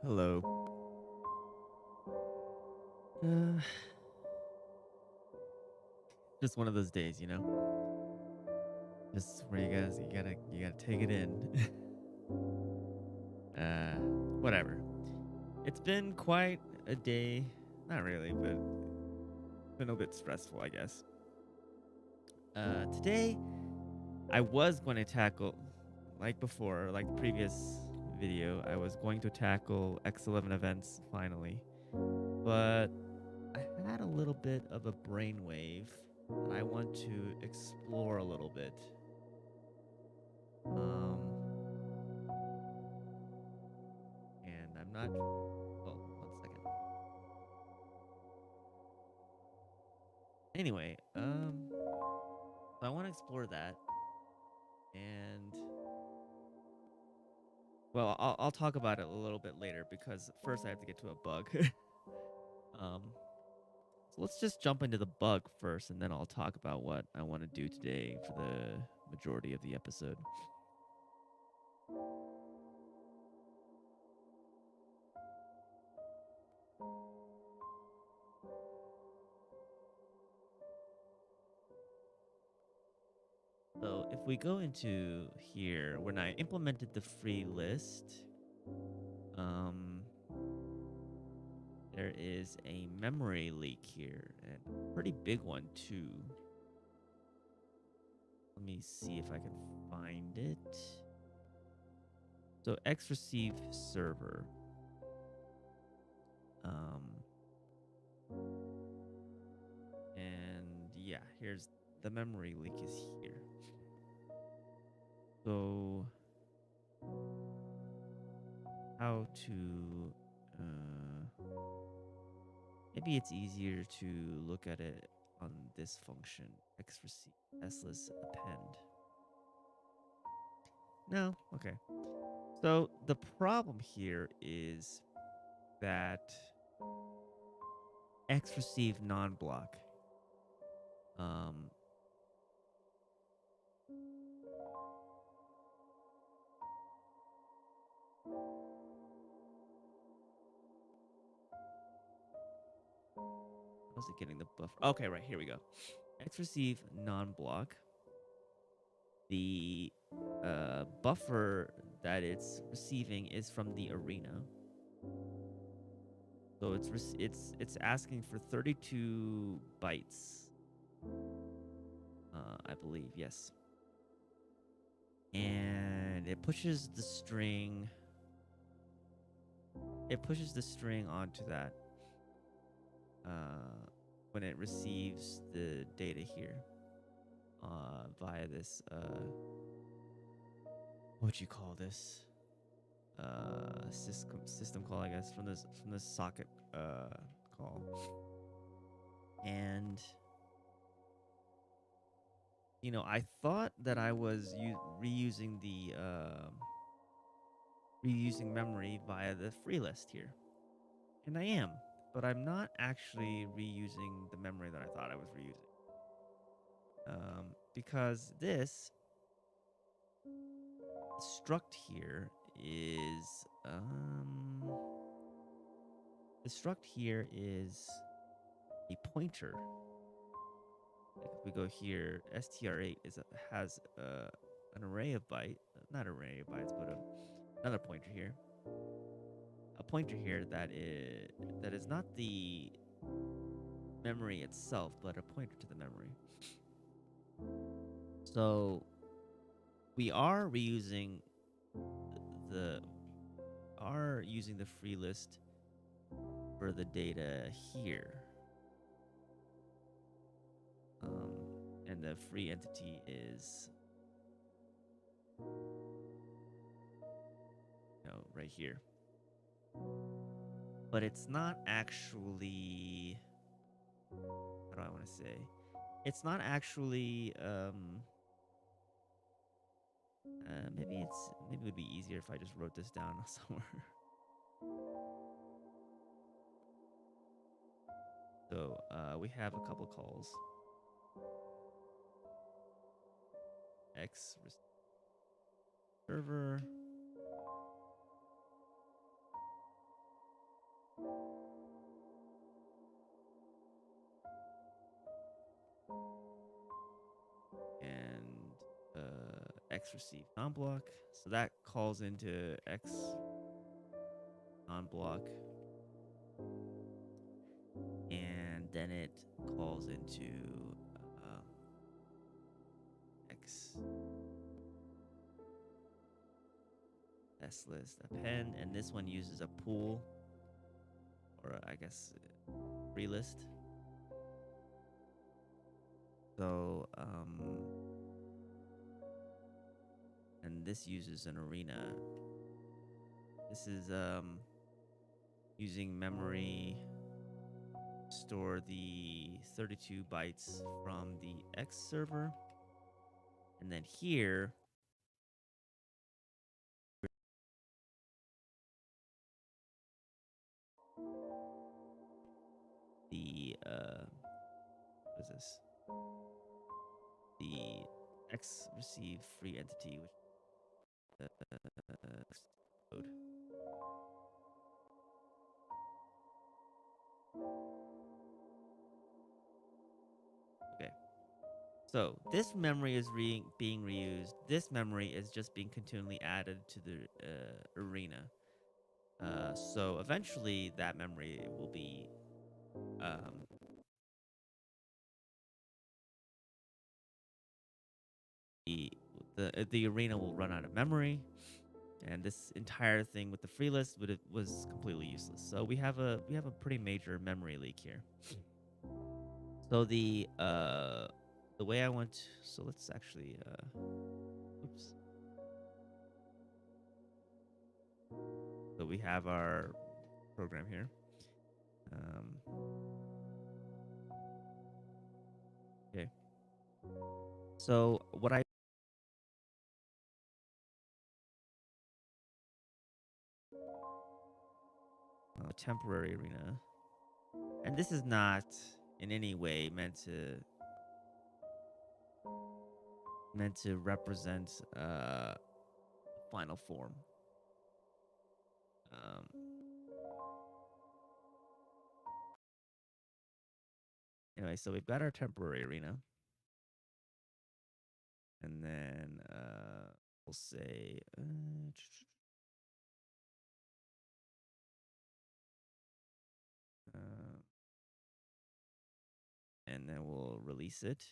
Hello. Uh, just one of those days, just where you gotta take it in. Whatever. It's been quite a day. Not really, but been a bit stressful, I guess. Today I was going to tackle, like before, like the previous video, I was going to tackle X11 events finally, but I had a little bit of a brainwave that I want to explore a little bit. And I'm not. Well, 1 second. Anyway, so I want to explore that, and well, I'll talk about it a little bit later because first I have to get to a bug. um, so let's just jump into the bug first, and then I'll talk about what I want to do today for the majority of the episode. So if we go into here, when I implemented the free list, um, there is a memory leak here, and a pretty big one too. Let me see if I can find it. So X-receive server. And yeah, here's the memory leak is here. So how to maybe it's easier to look at it on this function, X-receive s-less append. No, okay. So the problem here is that X-receive non-block. Um, how's it getting the buffer? Okay, right, here we go. X-receive non-block. The buffer that it's receiving is from the arena. So it's asking for 32 bytes. I believe, yes. And it pushes the string onto that when it receives the data here via this what you call this system call, I guess, from this socket call. And I thought that I was reusing memory via the free list here, and I am, but I'm not actually reusing the memory that I thought I was reusing, because this struct here is the struct here is a pointer. Like if we go here, str8 has an array of bytes, not array of bytes, but another pointer here. A pointer here that is not the memory itself, but a pointer to the memory. So we are reusing using the free list for the data here. And the free entity is right here. But it's not actually, how do I want to say? It's not actually maybe it would be easier if I just wrote this down somewhere. So we have a couple calls. X server. X receive non-block. So that calls into X non-block. And then it calls into X S list append, and this one uses a pool, or I guess free list. So and this uses an arena. This is using memory, store the 32 bytes from the X server, and then here the what is this? The X receive free entity, which code. Okay. So this memory is being reused. This memory is just being continually added to the arena. So eventually that memory will be the arena will run out of memory, and this entire thing with the free list was completely useless. So we have a pretty major memory leak here. So the way I want, so let's actually oops. So we have our program here. Okay. So what I temporary arena, and this is not in any way meant to represent final form. Anyway, so we've got our temporary arena, and then we'll say and then we'll release it.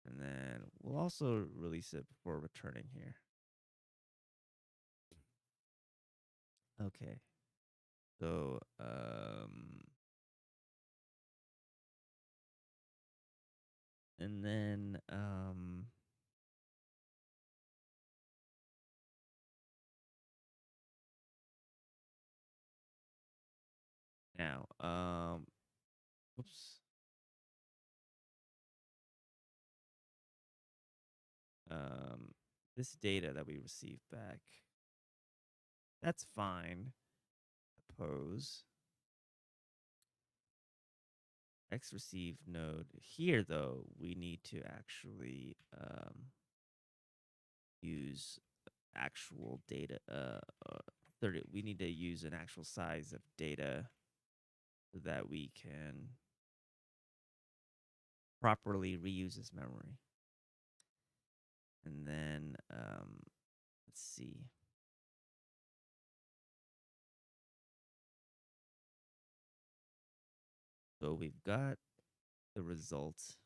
And then we'll also release it before returning here. Okay. So and then now oops. This data that we received back, that's fine. Suppose X receive node here, though, we need to actually use actual data. 30. We need to use an actual size of data so that we can properly reuse this memory. And then let's see. So we've got the results,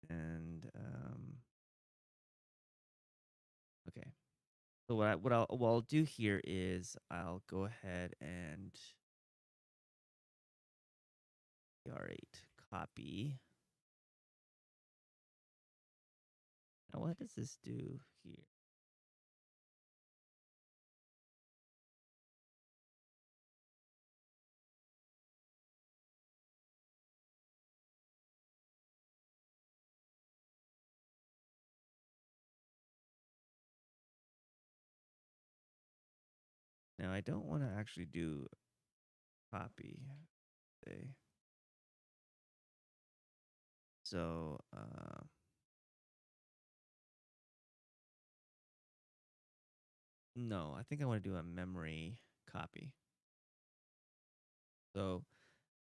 and okay. So what I'll do here is I'll go ahead and R8 copy. Now what does this do here? Now I don't want to actually do copy. Say. So No, I think I want to do a memory copy. So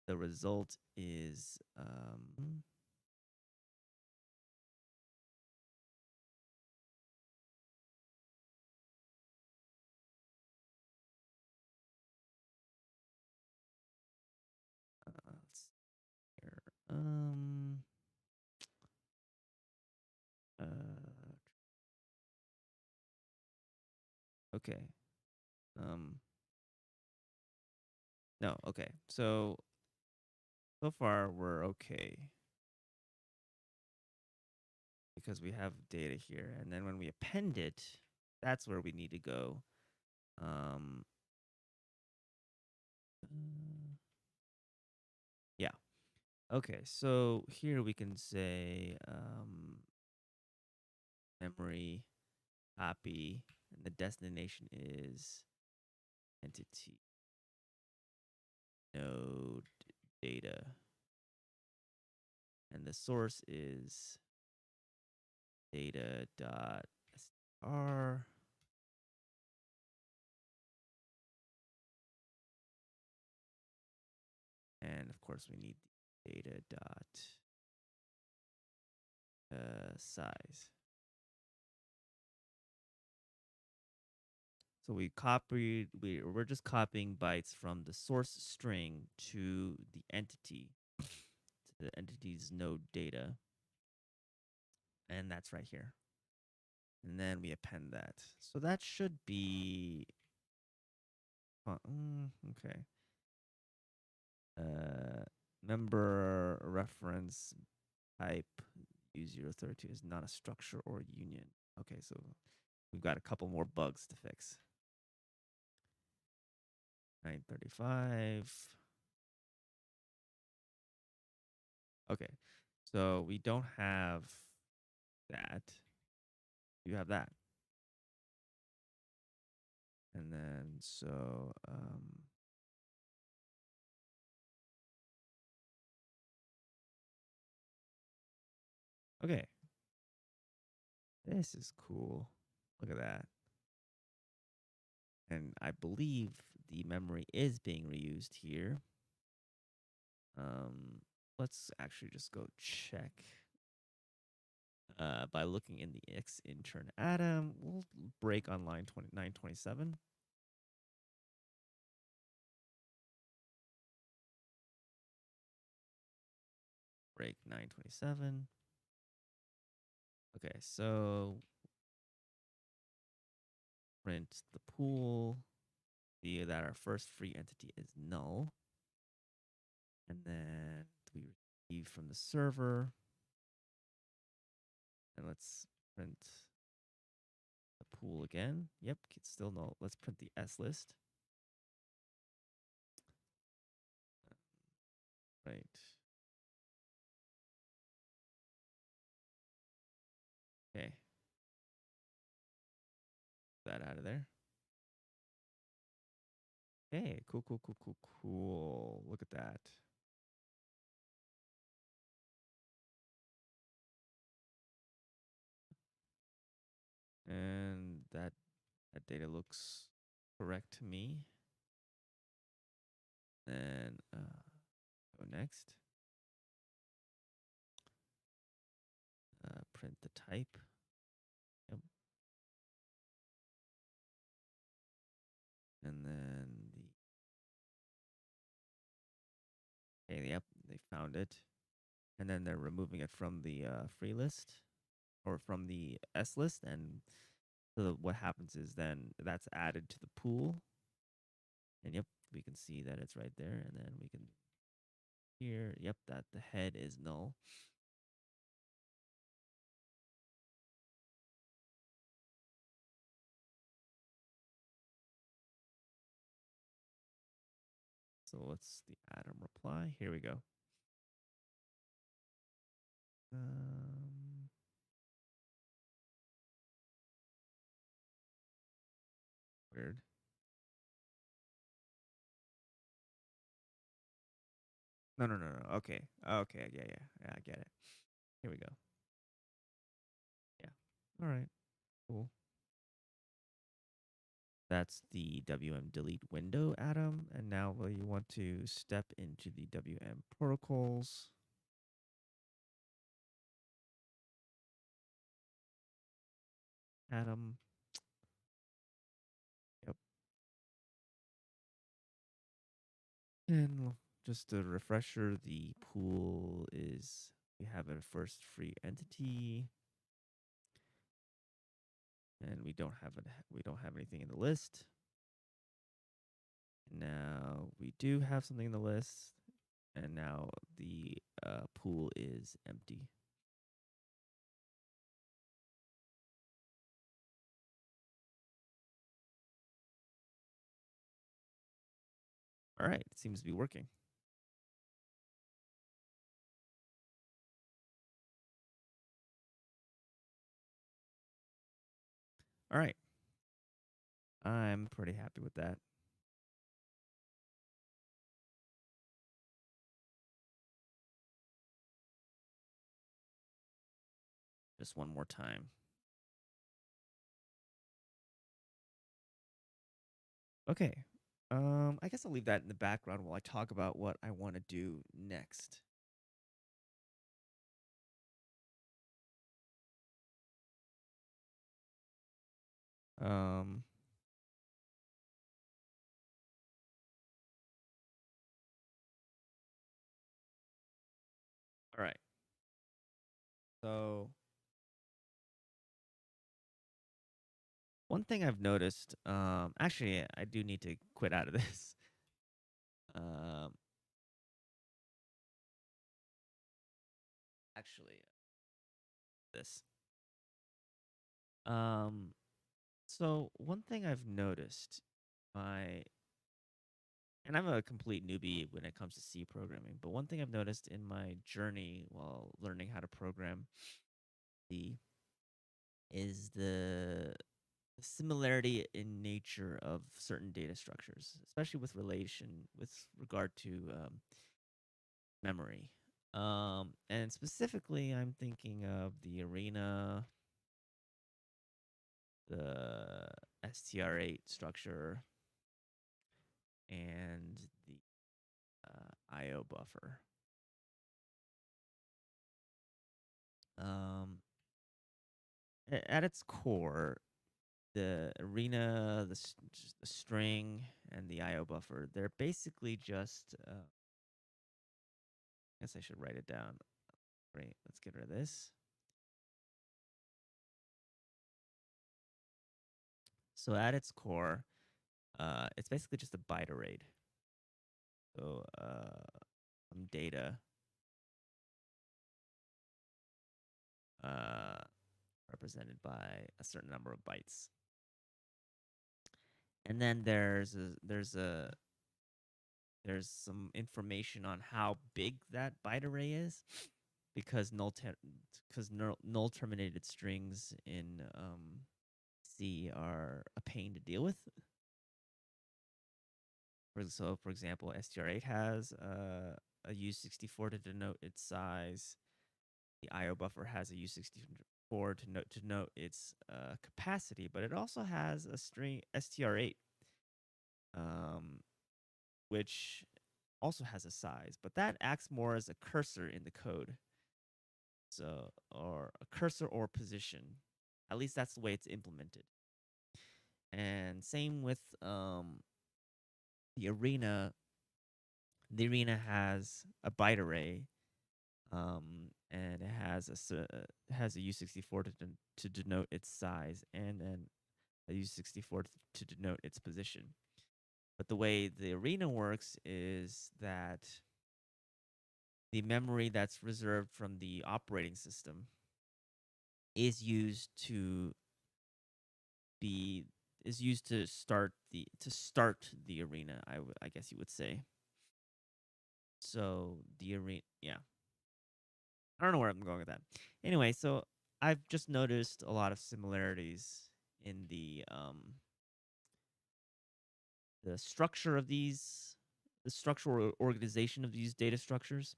the result is let's see here. Uh, okay. Um, no, okay. So far we're okay because we have data here, and then when we append it, that's where we need to go. Um, yeah. Okay, so here we can say memory copy, and the destination is entity node data, and the source is data dot str, and of course we need the data dot size. So we're just copying bytes from the source string to the entity, to the entity's node data, and that's right here. And then we append that. So that should be okay. Member reference type U032 is not a structure or union. Okay, so we've got a couple more bugs to fix. 935. Okay, so we don't have that. You have that. And then so okay. This is cool. Look at that. And I believe the memory is being reused here. Let's actually just go check by looking in the X intern atom. We'll break on line 927. Break 927. Okay, so print the pool, see that our first free entity is null. And then we receive from the server. And let's print the pool again. Yep, it's still null. Let's print the S list. Right. Okay. That out of there. Okay, cool, cool, cool, cool, cool. Look at that. And that data looks correct to me. Then go next. Print the type. Yep. And then yep, they found it. And then they're removing it from the free list or from the S list. And so what happens is then that's added to the pool. And yep, we can see that it's right there. And then we can here, yep, that the head is null. So what's the atom reply? Here we go. Weird. No, no, no, no. Okay. Okay. Yeah, yeah. Yeah, I get it. Here we go. Yeah. All right. Cool. That's the WM delete window atom. And now you want to step into the WM protocols. Atom. Yep. And just a refresher, the pool is, we have a first free entity. And we don't have anything in the list. Now we do have something in the list, and now the pool is empty. All right, it seems to be working. All right. I'm pretty happy with that. Just one more time. Okay. I guess I'll leave that in the background while I talk about what I want to do next. Um, all right. So one thing I've noticed, actually, I do need to quit out of this. Um, actually, this. Um, so one thing I've noticed, my and I'm a complete newbie when it comes to C programming, but one thing I've noticed in my journey while learning how to program C is the similarity in nature of certain data structures, especially with regard to memory. And specifically, I'm thinking of the arena, the str8 structure, and the IO buffer. Um, at its core, the arena, the string, and the IO buffer, they're basically just, I guess I should write it down. Great, let's get rid of this. So at its core, it's basically just a byte array. So some data represented by a certain number of bytes. And then there's some information on how big that byte array is, because null terminated strings in C are a pain to deal with. So, for example, str8 has a U64 to denote its size. The IO buffer has a U64 to denote its capacity, but it also has a string str8, which also has a size, but that acts more as a cursor in the code. So, or a cursor or position. At least that's the way it's implemented. And same with the arena. The arena has a byte array, and it has a U64 to denote its size, and then a U64 to denote its position. But the way the arena works is that the memory that's reserved from the operating system is used to start the arena. I guess you would say. So the arena, yeah. I don't know where I'm going with that. Anyway, so I've just noticed a lot of similarities in the structure of the structural organization of these data structures.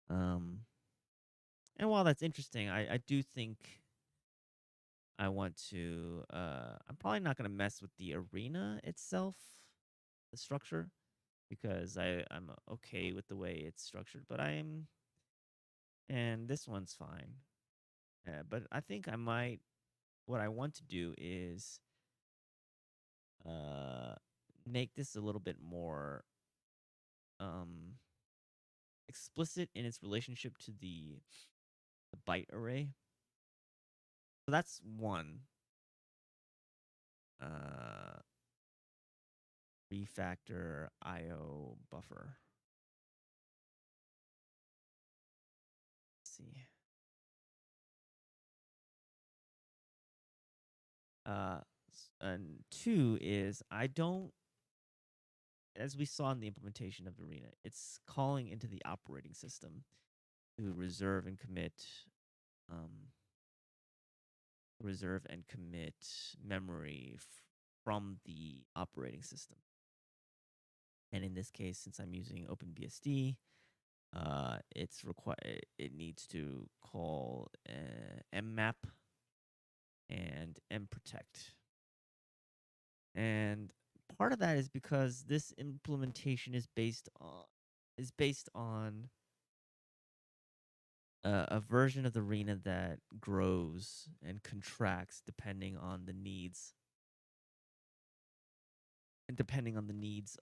And while that's interesting, I do think I want to, I'm probably not going to mess with the arena itself, the structure, because I'm okay with the way it's structured, but and this one's fine. But I think what I want to do is uh, make this a little bit more um, explicit in its relationship to the byte array. So that's one. Refactor IO buffer. Let's see. And two is I don't, as we saw in the implementation of Arena, it's calling into the operating system to um, reserve and commit memory from the operating system. And in this case, since I'm using OpenBSD, it needs to call mmap and mprotect. And part of that is because this implementation is based on a version of the arena that grows and contracts depending on the needs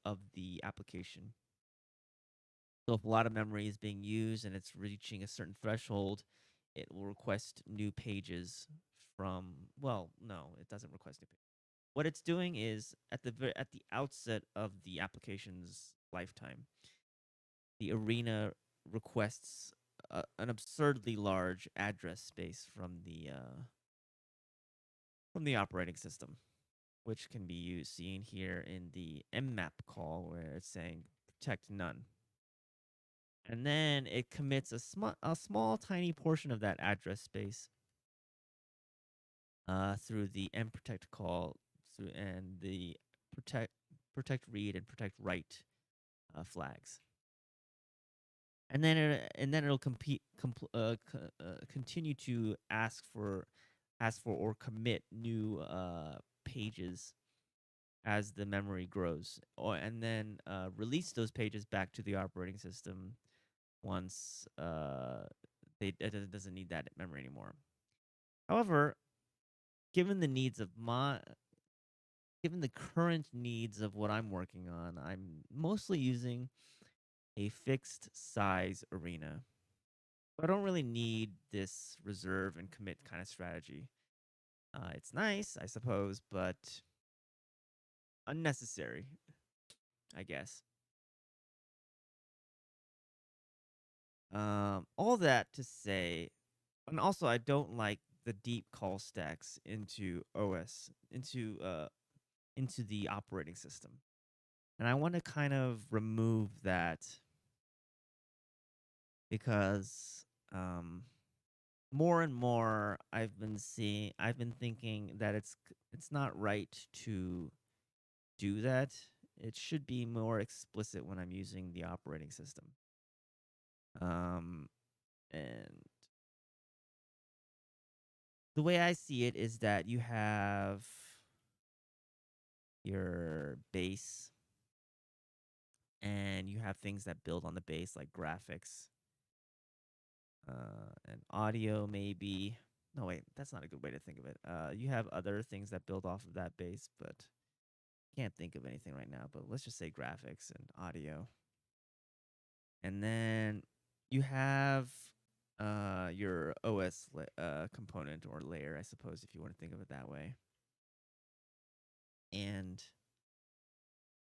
of the application. So if a lot of memory is being used and it's reaching a certain threshold, it will request new pages from, well, no, it doesn't request new pages. What it's doing is at the outset of the application's lifetime, the arena requests an absurdly large address space from the operating system, which can be seen here in the mmap call where it's saying protect none. And then it commits a small tiny portion of that address space through the mprotect call and the protect read and protect write flags. And then it'll continue to ask for or commit new pages as the memory grows, and then release those pages back to the operating system once it doesn't need that memory anymore. However, given the current needs of what I'm working on, I'm mostly using a fixed size arena. I don't really need this reserve and commit kind of strategy. It's nice, I suppose, but unnecessary, I guess. All that to say, and also I don't like the deep call stacks into the operating system, and I want to kind of remove that because more and more I've been thinking that it's not right to do that. It should be more explicit when I'm using the operating system. And the way I see it is that you have your base and you have things that build on the base like graphics and audio maybe. No, wait, that's not a good way to think of it. You have other things that build off of that base, but can't think of anything right now, but let's just say graphics and audio. And then you have your OS component or layer, I suppose, if you want to think of it that way. And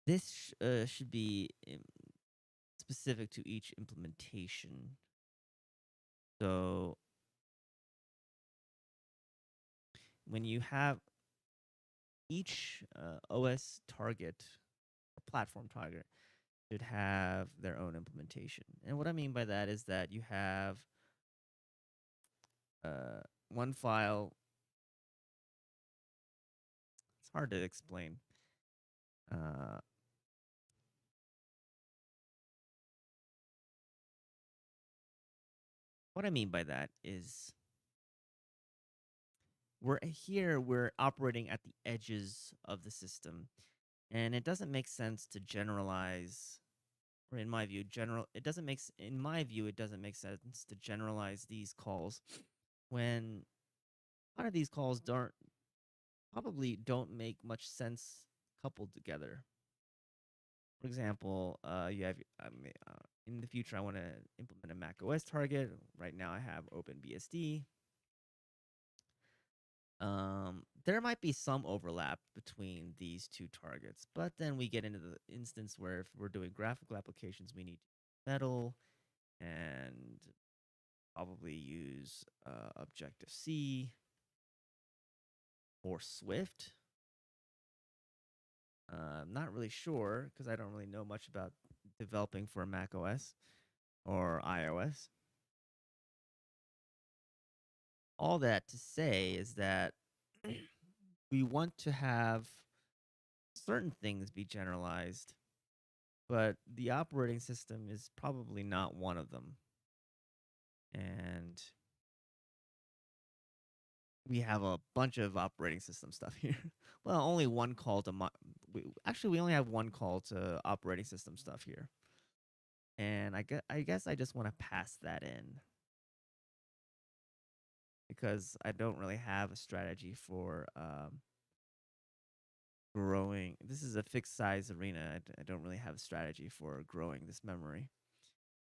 this should be specific to each implementation. So when you have each OS target or platform target should have their own implementation. And what I mean by that is that you have one file. It's hard to explain. What I mean by that is we're operating at the edges of the system, and it doesn't make sense to generalize, or in my view, in my view, it doesn't make sense to generalize these calls when a lot of these calls don't make much sense coupled together. For example, you have in the future I want to implement a Mac OS target. Right now I have OpenBSD. There might be some overlap between these two targets, but then we get into the instance where if we're doing graphical applications, we need Metal and probably use Objective C or Swift. I'm not really sure because I don't really know much about developing for Mac OS or iOS. All that to say is that we want to have certain things be generalized, but the operating system is probably not one of them. And we have a bunch of operating system stuff here. Well, only one call to we only have one call to operating system stuff here. And I guess I just want to pass that in because I don't really have a strategy for growing. This is a fixed size arena. I don't really have a strategy for growing this memory.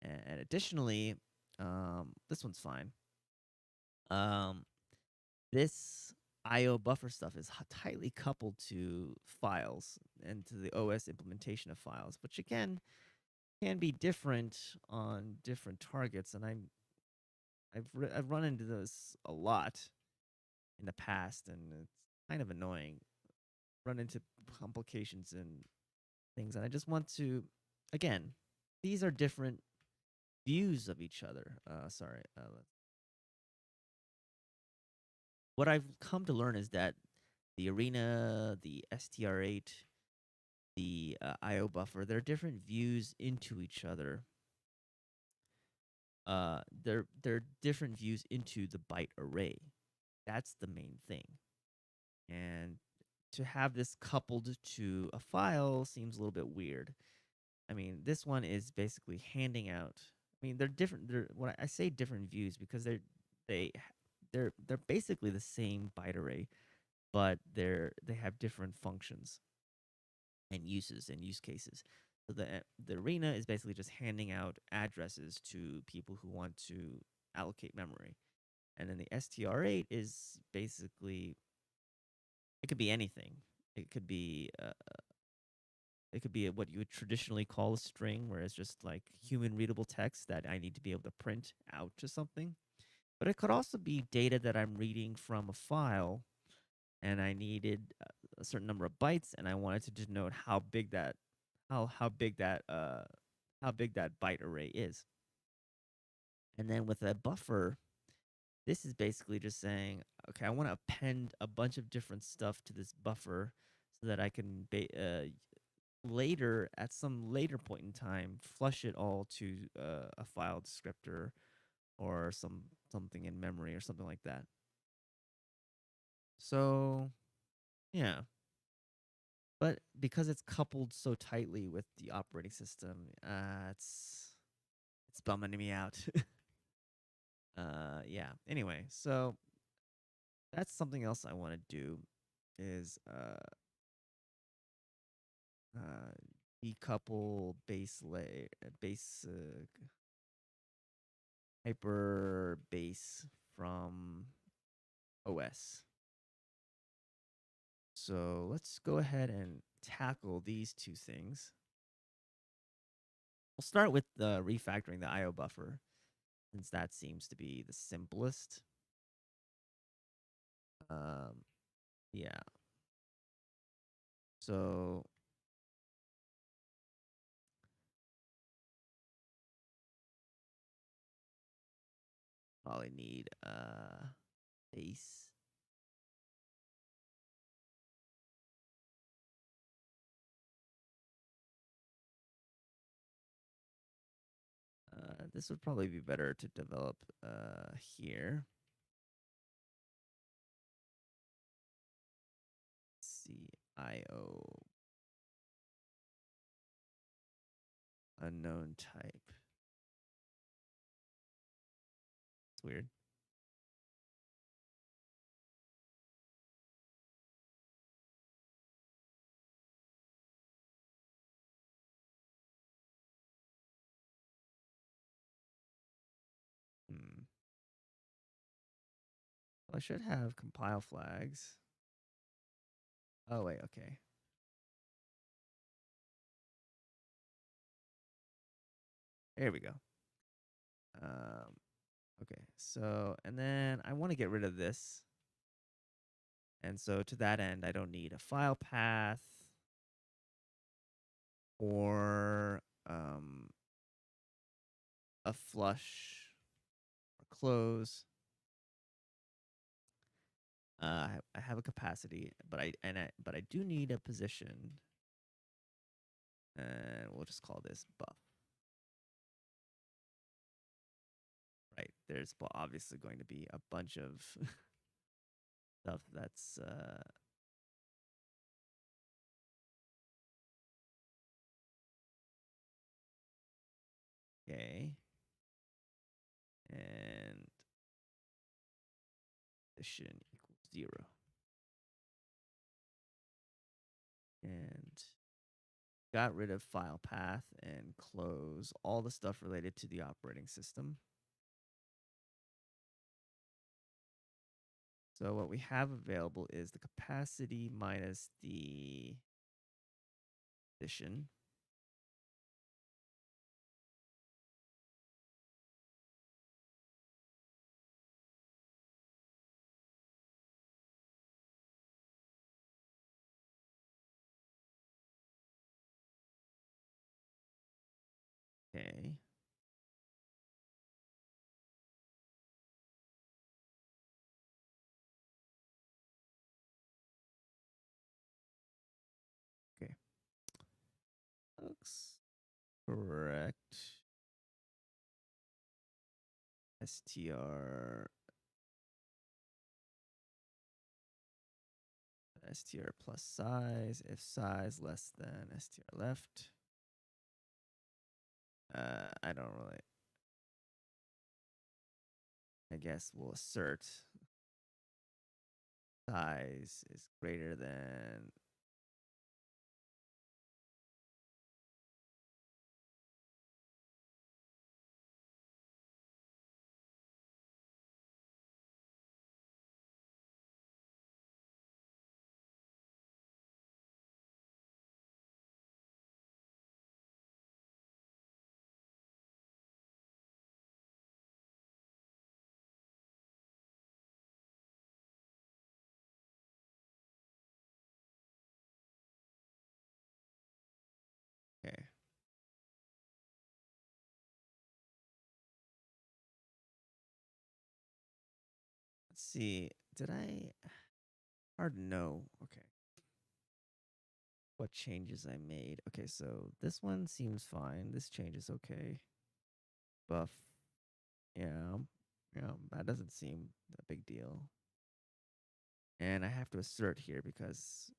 And additionally, this one's fine. This IO buffer stuff is tightly coupled to files and to the OS implementation of files, which again can be different on different targets. And I've run into this a lot in the past, and it's kind of annoying. Run into complications and things, and I just want to, again, these are different views of each other. What I've come to learn is that the arena, the STR8, the IO buffer, they're different views into each other. They're different views into the byte array. That's the main thing. And to have this coupled to a file seems a little bit weird. I mean, this one is basically handing out. I mean, they're different. When I say different views because they they're basically the same byte array, but they have different functions and uses and use cases. So the arena is basically just handing out addresses to people who want to allocate memory, and then the STR8 is basically, it could be anything. It could be what you would traditionally call a string, where it's just like human readable text that I need to be able to print out to something. But it could also be data that I'm reading from a file, and I needed a certain number of bytes, and I wanted to denote how big that byte array is. And then with a buffer, this is basically just saying, okay, I want to append a bunch of different stuff to this buffer so that I can later, at some later point in time, flush it all to a file descriptor or something in memory or something like that. So, yeah. But because it's coupled so tightly with the operating system, it's bumming me out. Yeah. Anyway, so that's something else I want to do is decouple hyper base from OS. So let's go ahead and tackle these two things. We'll start with the refactoring the IO buffer, since that seems to be the simplest. Yeah. So probably need base. This would probably be better to develop here. IO unknown type. It's weird. Hmm. Well, I should have compile flags. Oh, wait, okay. There we go. Okay, so, and then I want to get rid of this. And so to that end, I don't need a file path or a flush or close. I have a capacity, but I do need a position, and we'll just call this buff. Right, there's obviously going to be a bunch of stuff that's okay, and position equals 0, and got rid of file path and close all the stuff related to the operating system. So what we have available is the capacity minus the position. Okay. Okay. Looks correct. str plus size, if size less than str left. I don't really, I guess we'll assert size is greater than, okay. Let's see, did I, hard to know. Okay. What changes I made. Okay, so this one seems fine. This change is okay. Buff. Yeah. Yeah, that doesn't seem a big deal. And I have to assert here because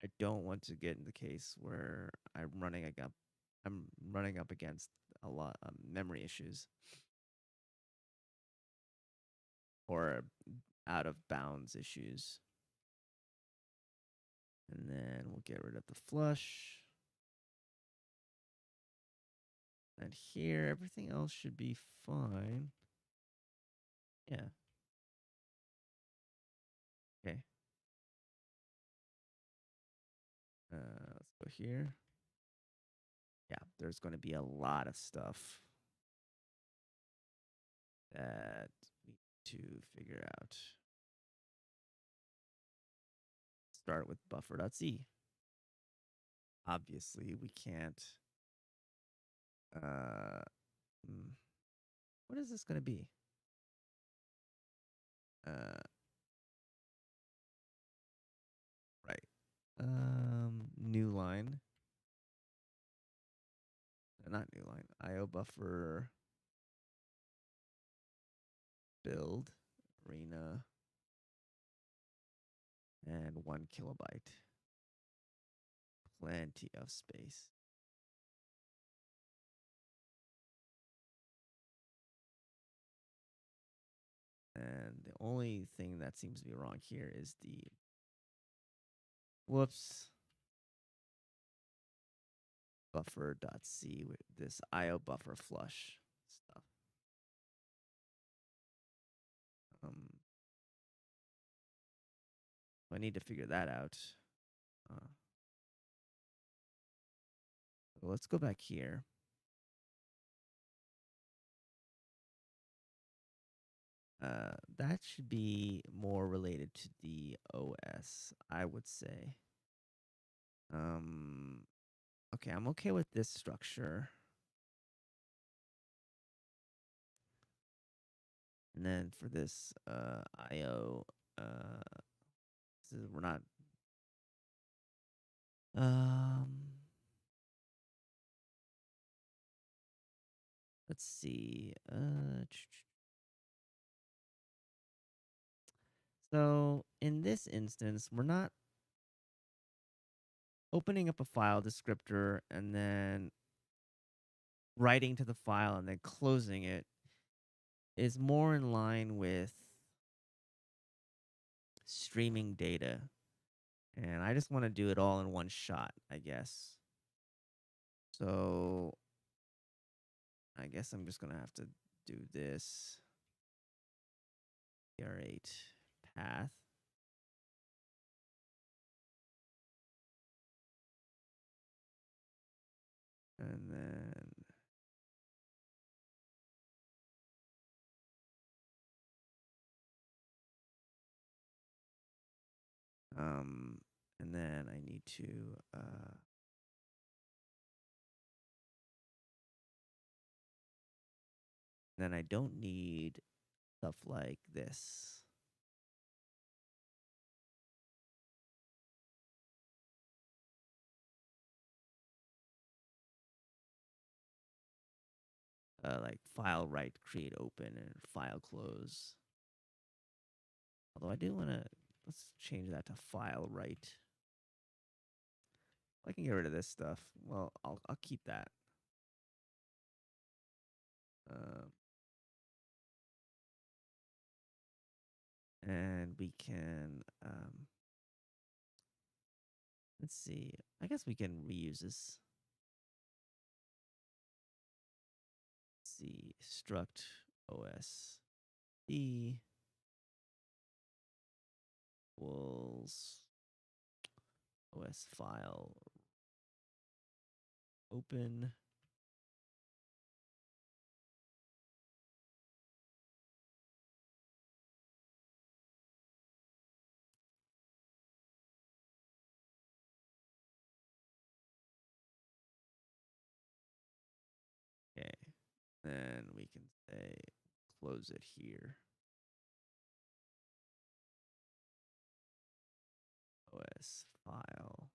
I don't want to get in the case where I'm running up against a lot of memory issues or out of bounds issues. And then we'll get rid of the flush. And here, everything else should be fine. Yeah. Okay. Let's go here. Yeah, there's going to be a lot of stuff that we need to figure out. Start with buffer.c. Obviously, we can't. Uh, what is this going to be? Right. New line. Not new line. IO buffer build arena and 1 kilobyte. plenty of space. And the only thing that seems to be wrong here is the whoops buffer.c with this IO buffer flush stuff. I need to figure that out. Well, let's go back here. That should be more related to the OS, I would say. Okay, I'm okay with this structure. And then for this IO, we're not. Let's see. So in this instance, we're not opening up a file descriptor and then writing to the file and then closing it. Is more in line with streaming data. And I just want to do it all in one shot, I guess. So I guess I'm just going to have to do this R8 path. And then I need to then I don't need stuff like this. Like file write, create open, and file close. Although I do want to, let's change that to file write. I can get rid of this stuff. Well, I'll keep that. And we can, let's see. I guess we can reuse this. Let's see, struct OS D equals OS file open. Okay, then we can say close it here. OS file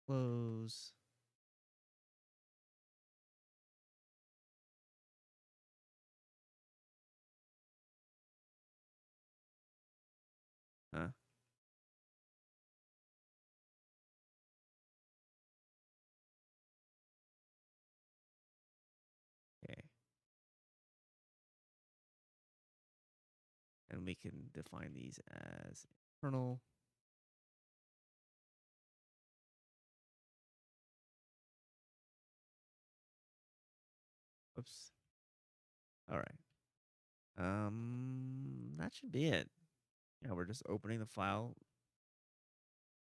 close. Huh? Okay. And we can define these as internal. Oops. All right. That should be it. Yeah, we're just opening the file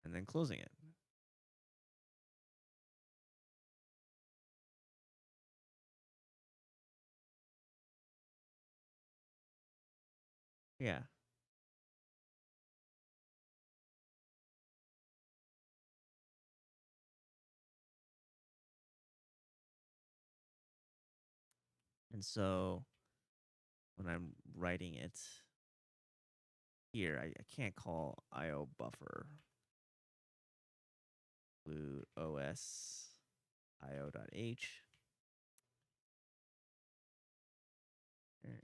and then closing it. Yeah. And so when I'm writing it here, I can't call IO buffer include OS IO.h.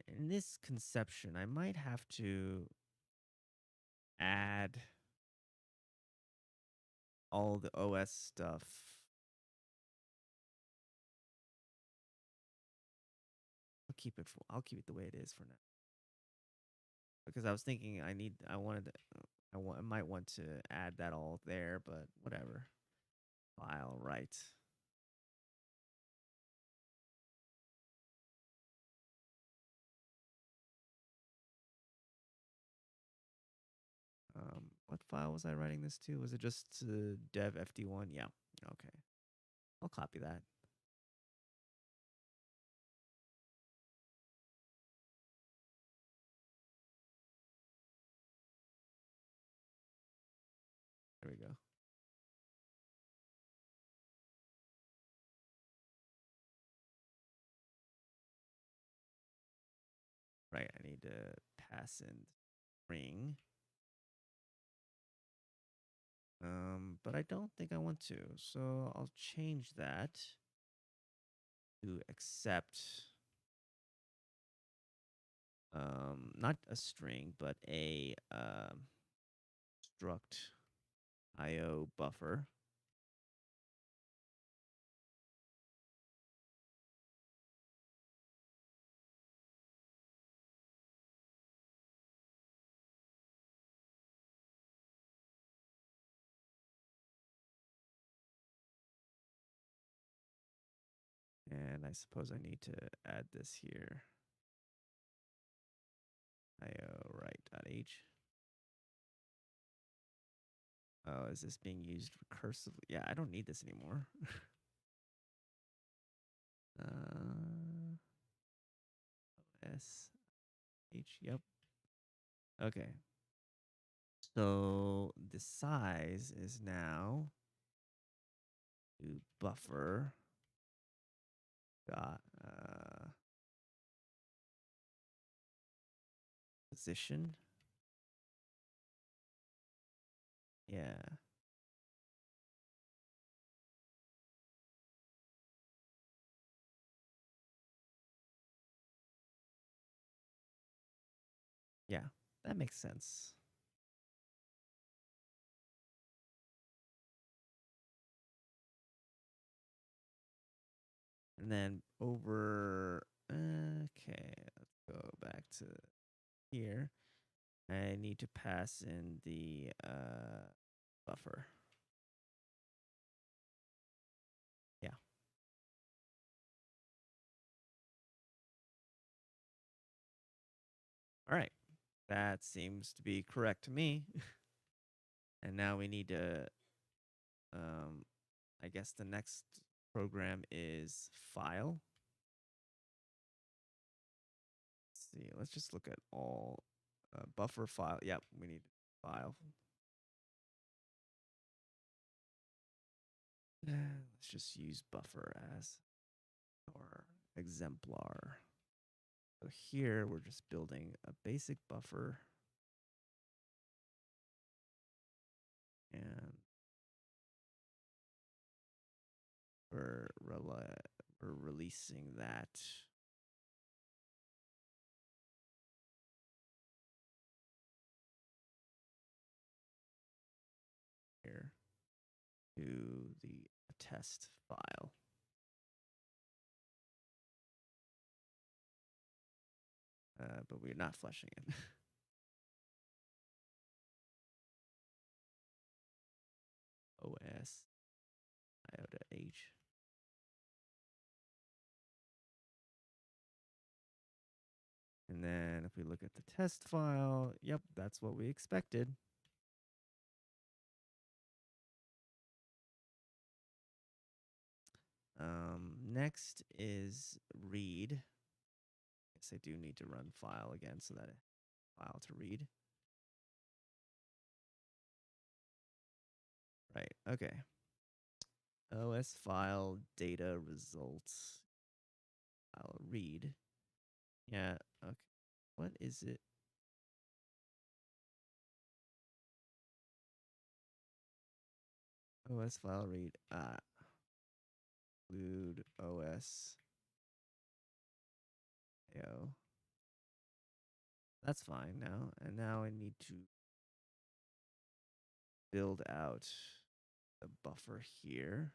In this conception, I might have to add all the OS stuff. I'll keep it the way it is for now. Because I was thinking I might want to add that all there, but whatever. File right. What file was I writing this to? Was it just dev fd1? Yeah. Okay. I'll copy that. There we go. Right. I need to pass in string. But I don't think I want to. So I'll change that to accept not a string, but a struct IO buffer. And I suppose I need to add this here. IO right.h. Oh, is this being used recursively? Yeah, I don't need this anymore. SH, yep. Okay. So the size is now to buffer dot position. Yeah. Yeah, that makes sense. And then over, okay, let's go back to here. I need to pass in the buffer. Yeah. All right. That seems to be correct to me. And now we need to, I guess the next program is file. Let's see. Let's just look at all buffer file. Yep, we need file. Let's just use buffer as our exemplar. So here we're just building a basic buffer. And we're releasing that. Here to the test file. But we're not fleshing it. OS iota H. And then if we look at the test file, yep, that's what we expected. Next is read. I guess I do need to run file again so that file to read. Right, okay. OS file data results. I'll read. Yeah, okay. What is it? OS file read. Include OS. AO. That's fine now. And now I need to build out a buffer here.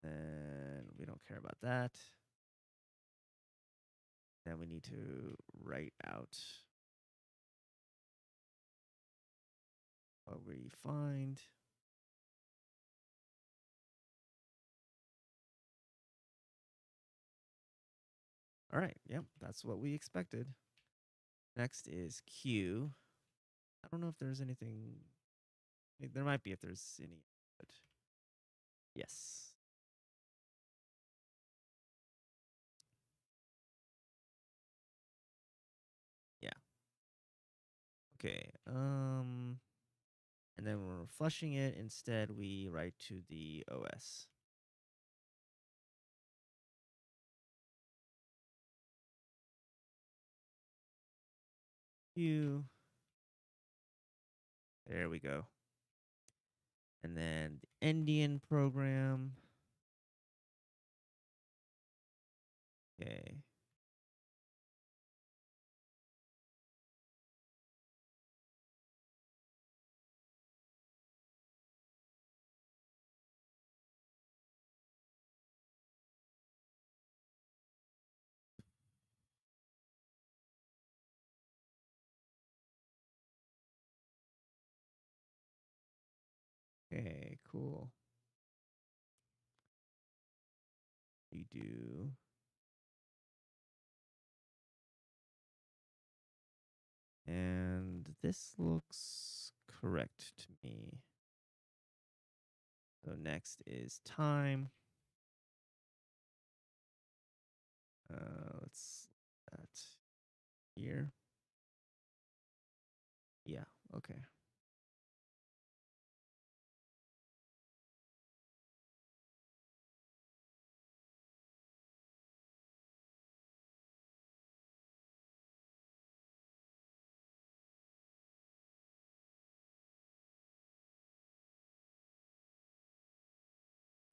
And we don't care about that. Then we need to write out what we find. All right, yep, that's what we expected. Next is Q. I don't know if there's anything. There might be if there's any, but yes. Yeah. Okay. And then when we're flushing it, instead we write to the OS. Q. There we go. And then the Endian program. Okay. Okay, cool. Redo. And this looks correct to me. So next is time. Let's that here. Yeah, okay.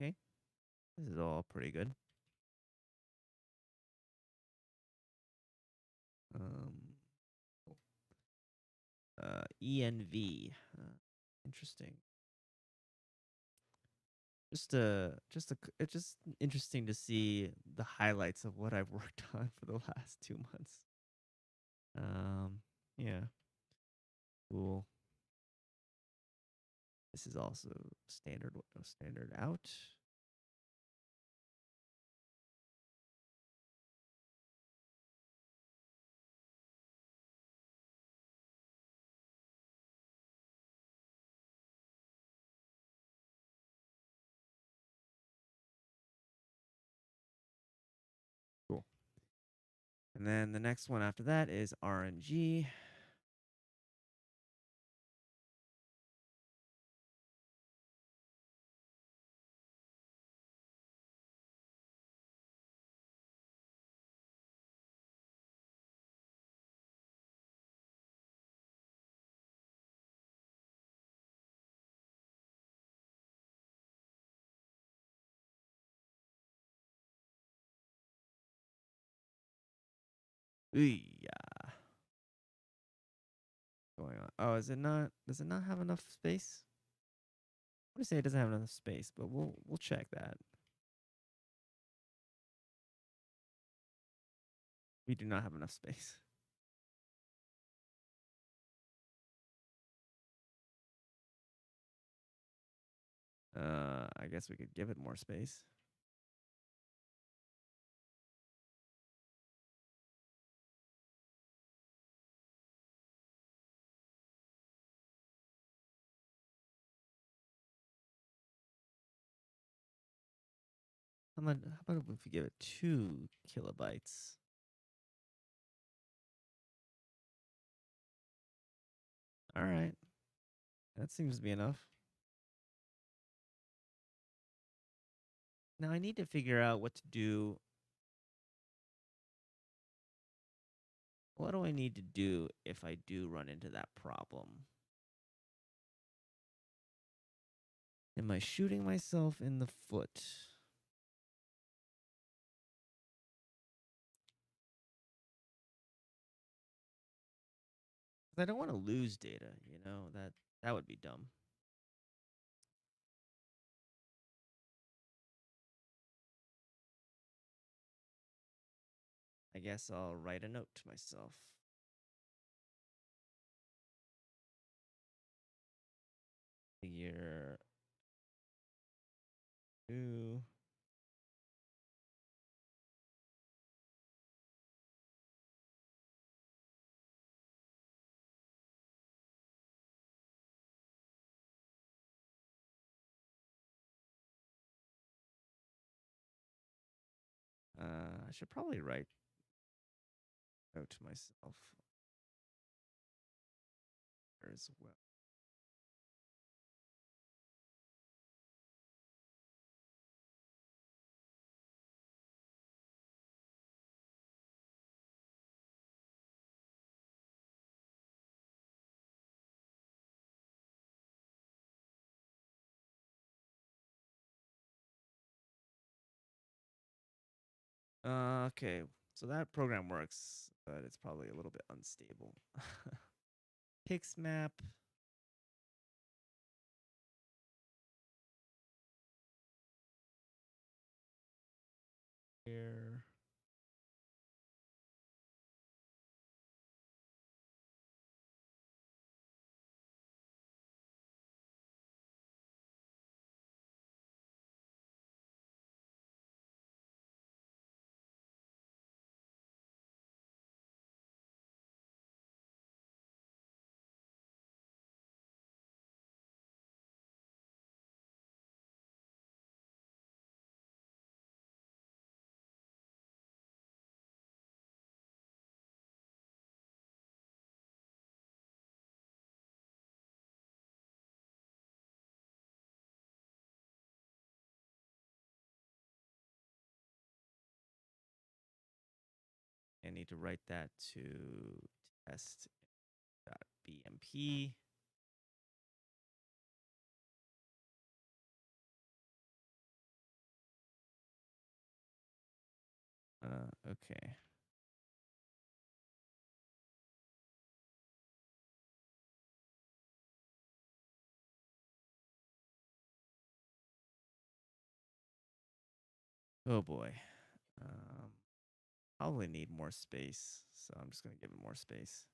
Okay. This is all pretty good. Um, ENV. Interesting. It's just interesting to see the highlights of what I've worked on for the last 2 months. Yeah. Cool. This is also standard out. Cool. And then the next one after that is RNG. Yeah. Going on. Oh, is it not? Does it not have enough space? I'm gonna say it doesn't have enough space, but we'll check that. We do not have enough space. I guess we could give it more space. How about if we give it 2 kilobytes? All right. That seems to be enough. Now I need to figure out what to do. What do I need to do if I do run into that problem? Am I shooting myself in the foot? 'Cause I don't want to lose data, that would be dumb. I guess I'll write a note to myself. Figure 2. I should probably write a note to myself as well. Okay, so that program works, but it's probably a little bit unstable. Pix map. Here. I need to write that to test.bmp. Okay. Oh boy. Probably need more space, so I'm just going to give it more space.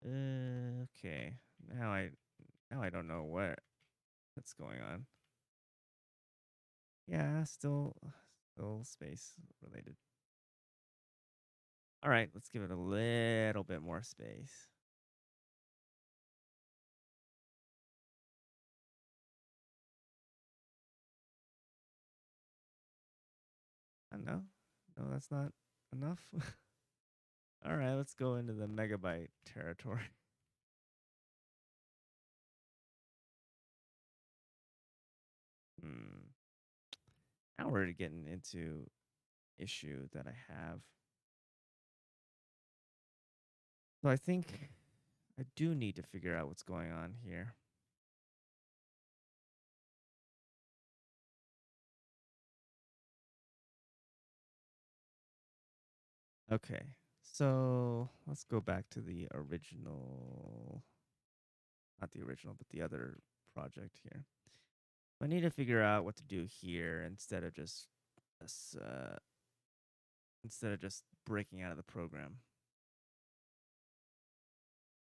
Okay. Now I don't know what's going on. Yeah, still space related. All right, let's give it a little bit more space. I don't know. No, that's not enough. All right, let's go into the megabyte territory. Now we're getting into issue that I have. So I think I do need to figure out what's going on here. Okay, so let's go back to the original, not the original, but the other project here. I need to figure out what to do here instead of just breaking out of the program.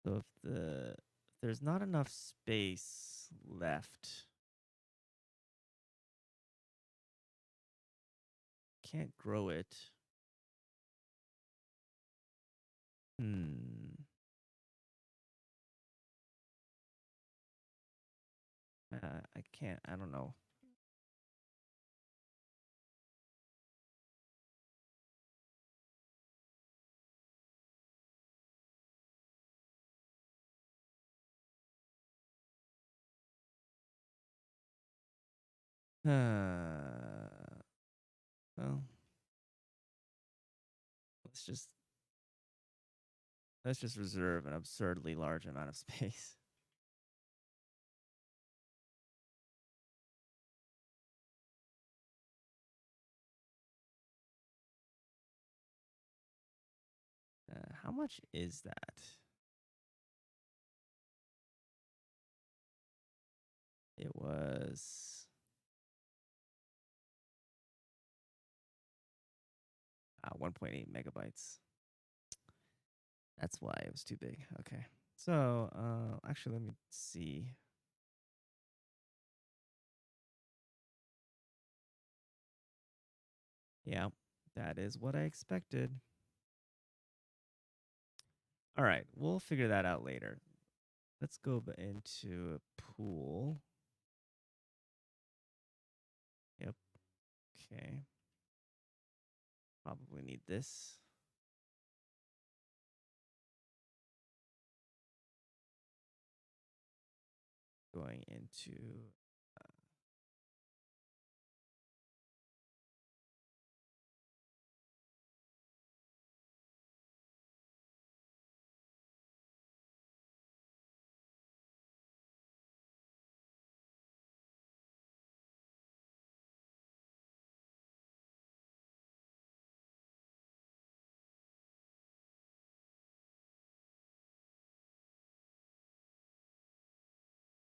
So if there's not enough space left, can't grow it. I can't. I don't know. Well, let's just reserve an absurdly large amount of space. how much is that? It was 1.8 megabytes. That's why it was too big. Okay. So actually, let me see. Yeah, that is what I expected. All right, we'll figure that out later. Let's go into a pool. Yep. Okay. Probably need this. Going into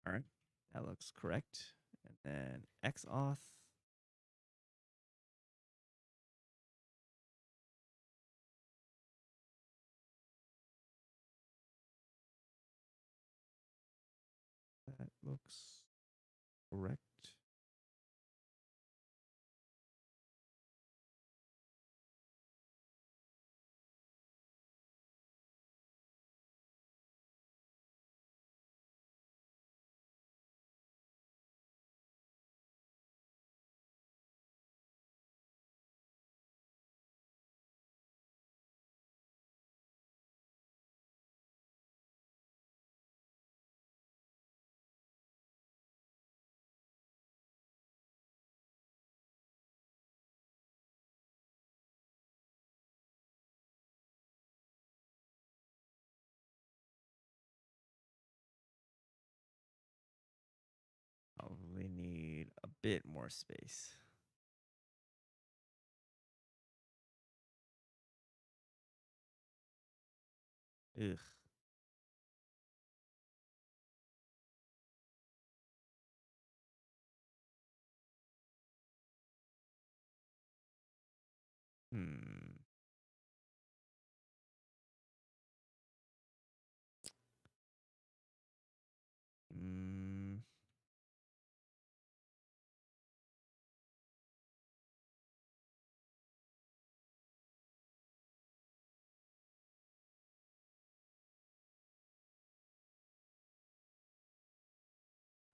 all right. That looks correct. And then XAuth. That looks correct. Probably need a bit more space. Ugh. Hmm. Mm.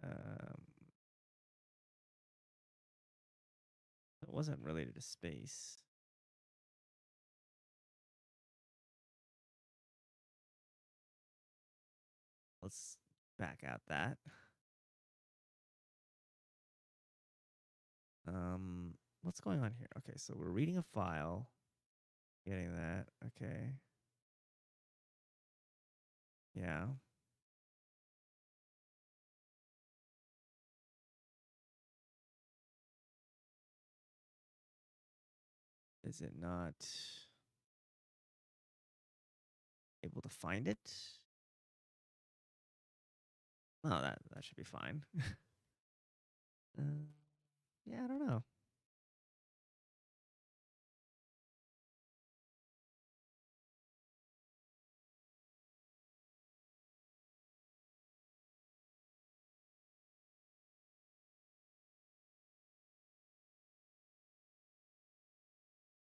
Um. It wasn't related to space. Let's back out that. What's going on here? Okay, so we're reading a file, getting that. Okay. Yeah. Is it not able to find it? Oh, that should be fine. uh, yeah, I don't know.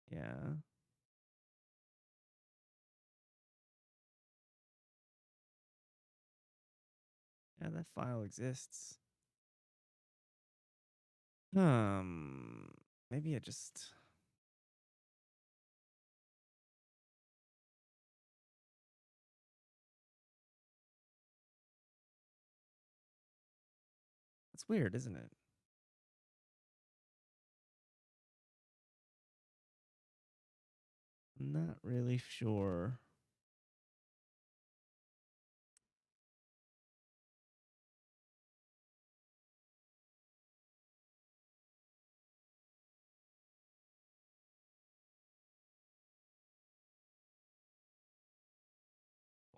Yeah. Yeah, that file exists. Maybe it just it's weird, isn't it? I'm not really sure.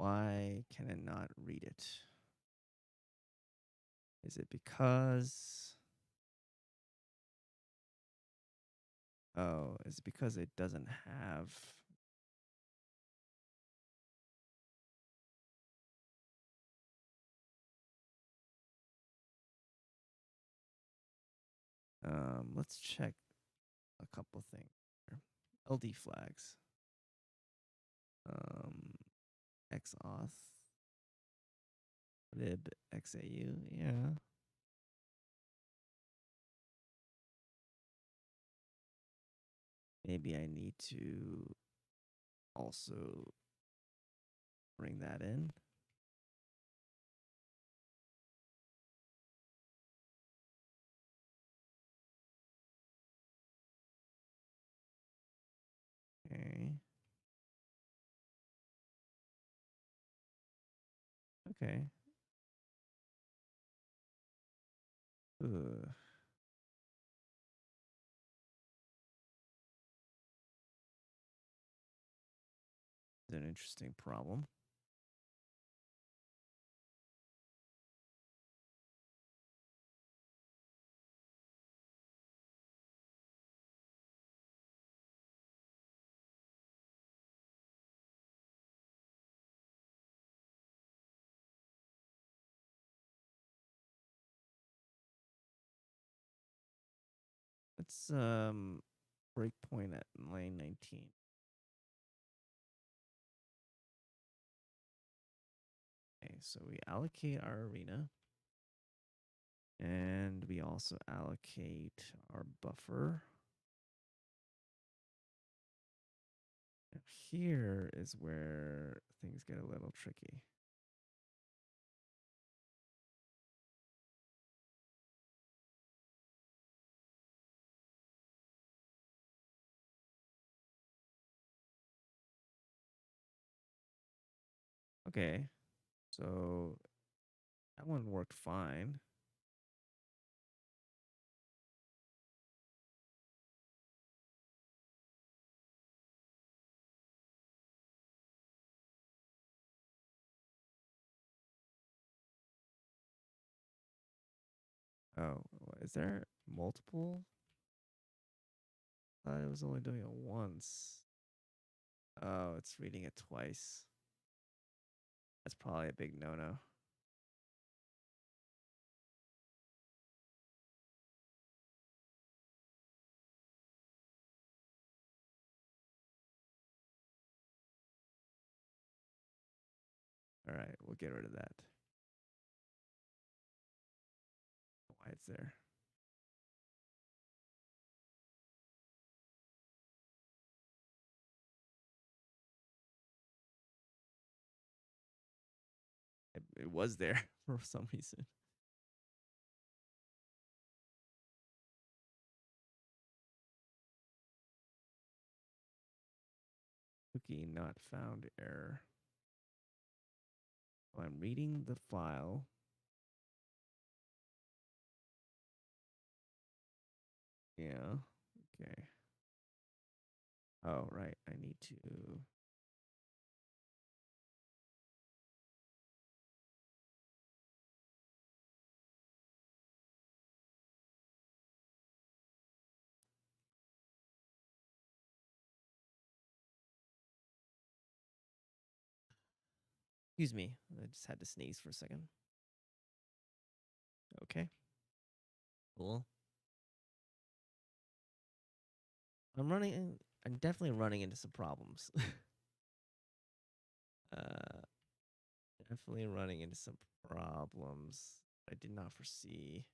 Why can it not read it? Is it because... Oh, is it because it doesn't have... Let's check a couple things here. LD flags. Xauth. libxau, yeah. Maybe I need to also bring that in. Okay. Okay. Ugh. It's an interesting problem. Let's breakpoint at line 19. Okay, so we allocate our arena. And we also allocate our buffer. And here is where things get a little tricky. Okay, so that one worked fine. Oh, is there multiple? I thought it was only doing it once. Oh, it's reading it twice. That's probably a big no-no. All right, we'll get rid of that. Why it's there. It was there for some reason. Cookie not found error. Oh, I'm reading the file. Yeah. Okay. Oh, right. I need to. Excuse me. I just had to sneeze for a second. Okay. Cool. I'm definitely running into some problems. uh, definitely running into some problems I did not foresee.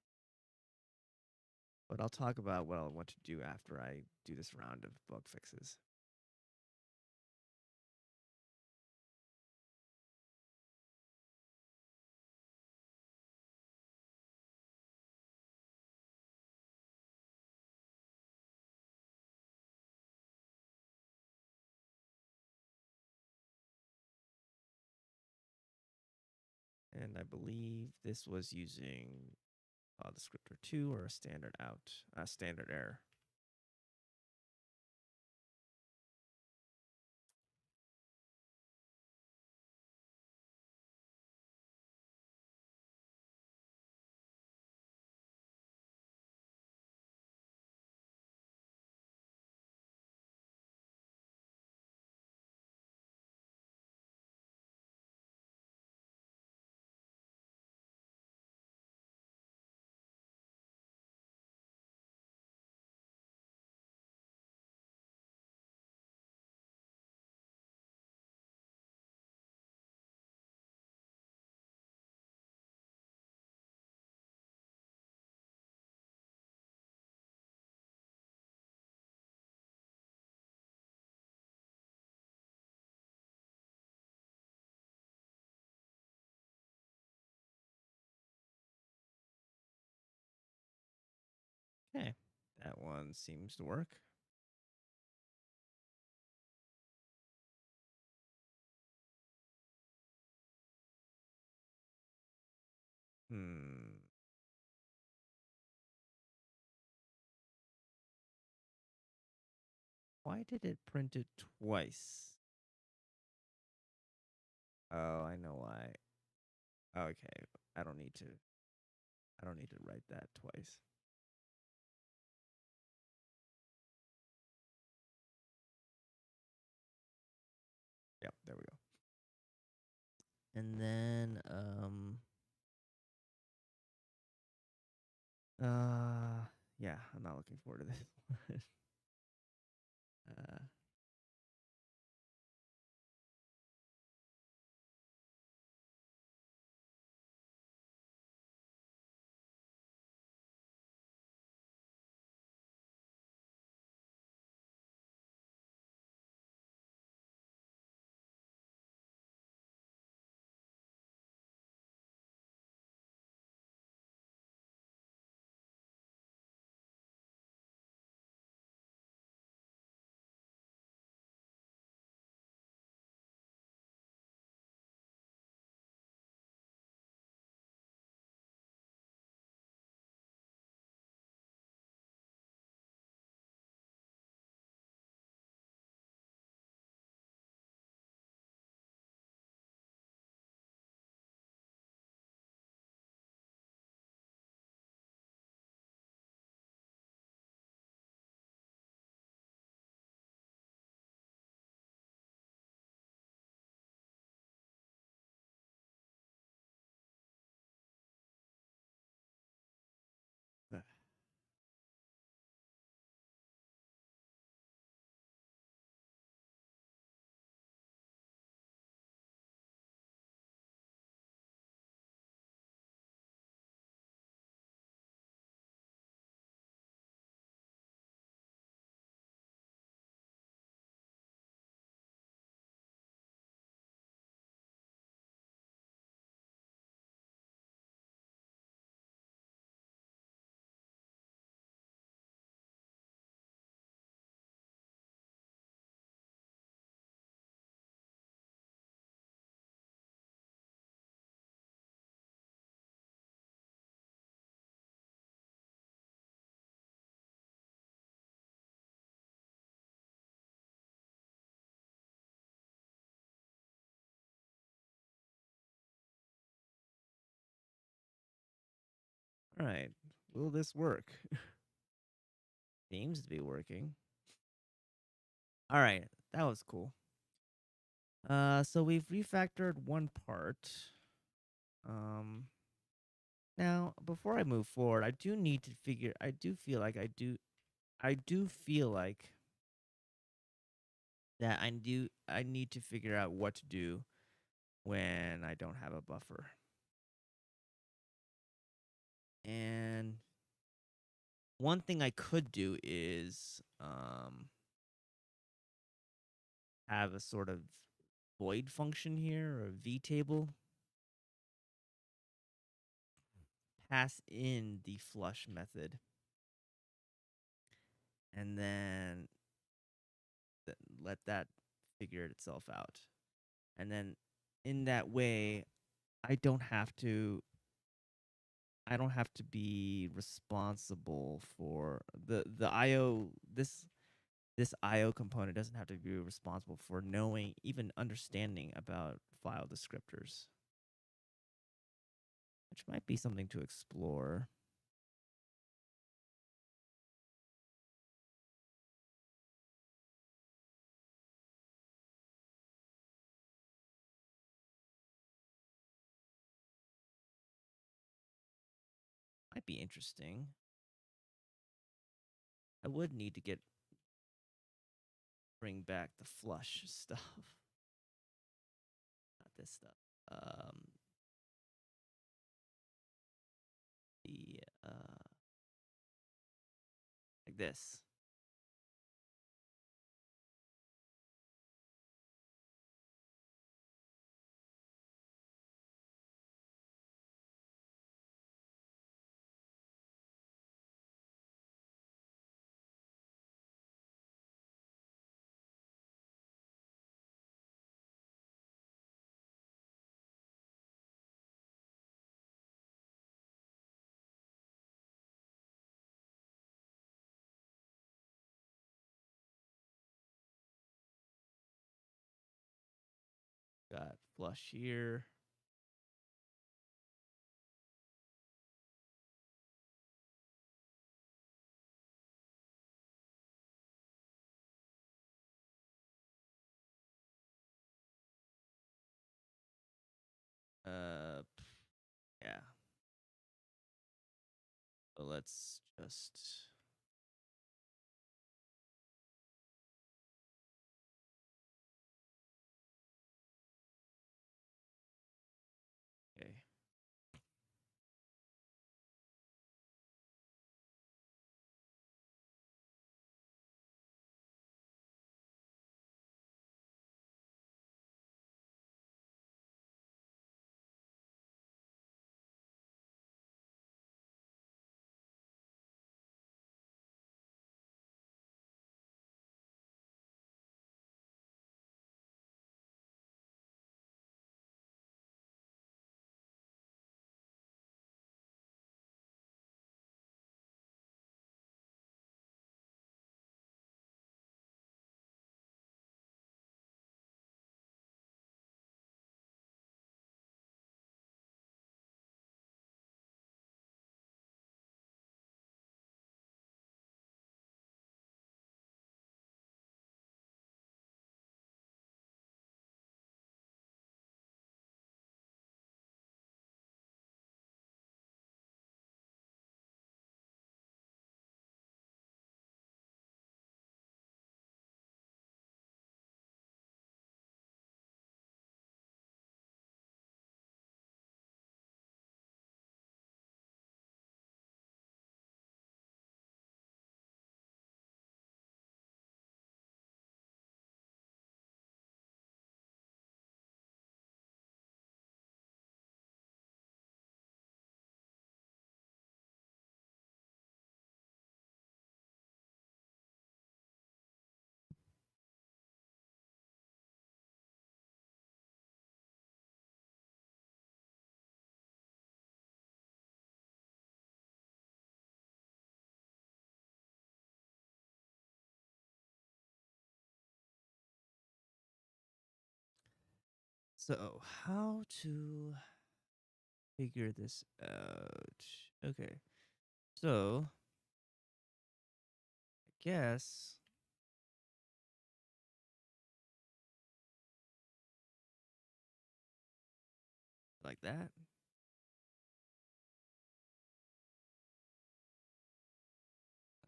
But I'll talk about what I want to do after I do this round of bug fixes. And I believe this was using the scripter 2 or a standard out, standard error. Okay, that one seems to work. Hmm. Why did it print it twice? Oh, I know why. Okay, I don't need to. I don't need to write that twice. Yep, there we go. And then yeah, I'm not looking forward to this. uh All right. Will this work? Seems to be working. All right. That was cool. So we've refactored one part. Um Now, before I move forward, I do need to figure I do feel like I do feel like that I need to figure out what to do when I don't have a buffer. And one thing I could do is have a sort of void function here or a v table pass in the flush method and then let that figure itself out. And then in that way, I don't have to I don't have to be responsible for the IO this IO component doesn't have to be responsible for knowing even understanding about file descriptors, which might be something to explore. Might be interesting. I would need to bring back the flush stuff. Not this stuff. The like this. flush here. Yeah. So let's just okay. So how to figure this out? Okay. So I guess like that.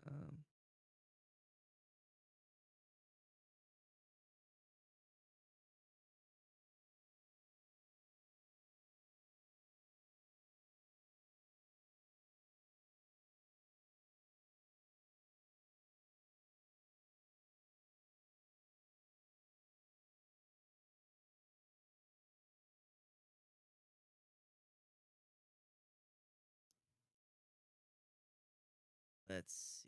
Um, let's see.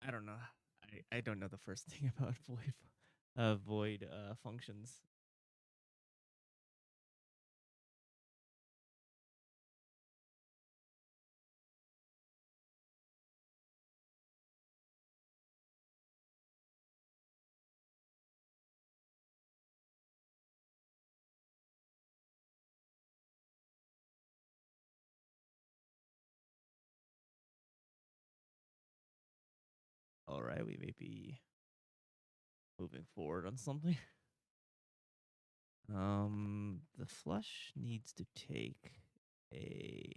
I don't know. I don't know the first thing about void functions. All right, we may be moving forward on something. The flush needs to take a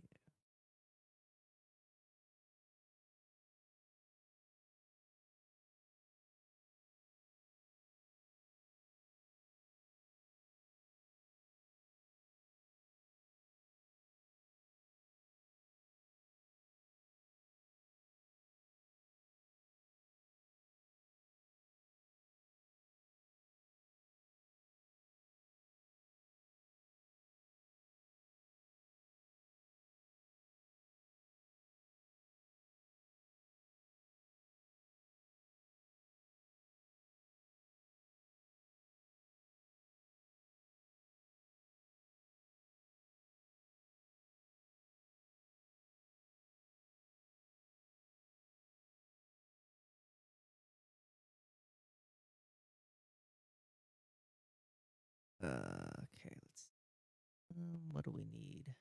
okay, let's what do we need?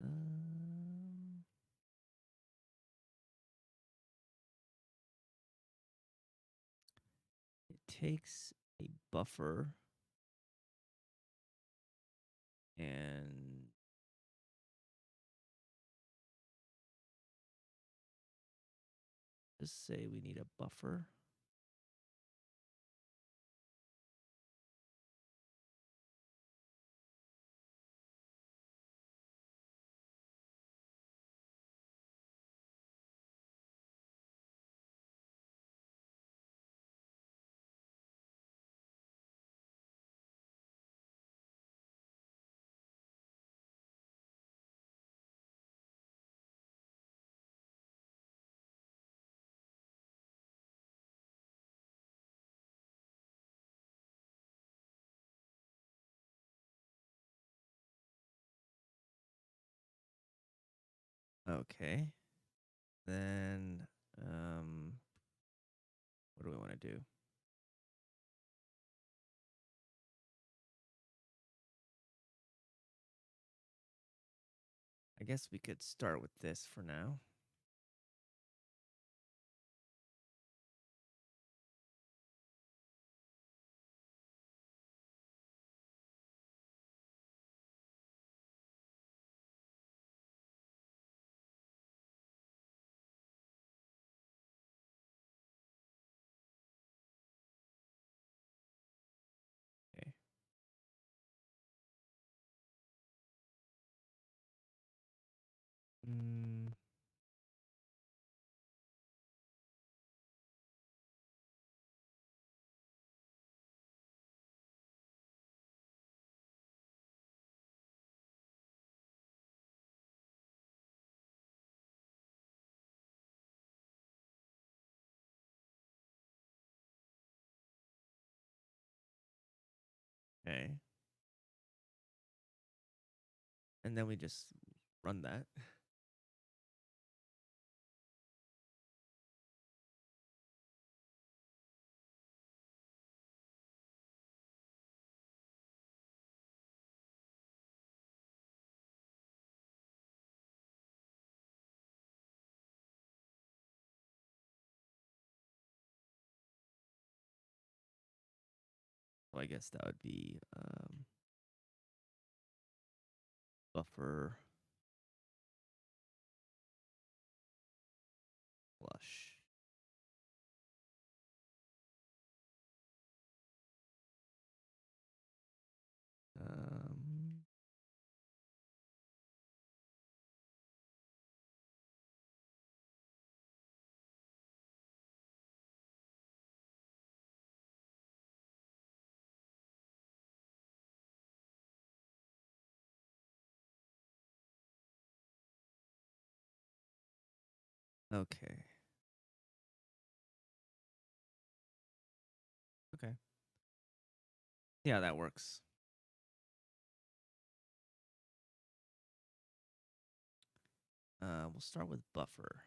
Um it takes a buffer and just say we need a buffer. Okay. Then what do we want to do? I guess we could start with this for now. Okay. Mm, okay. And then we just run that. So I guess that would be buffer flush. Um, Okay. Okay. Yeah, that works. We'll start with buffer.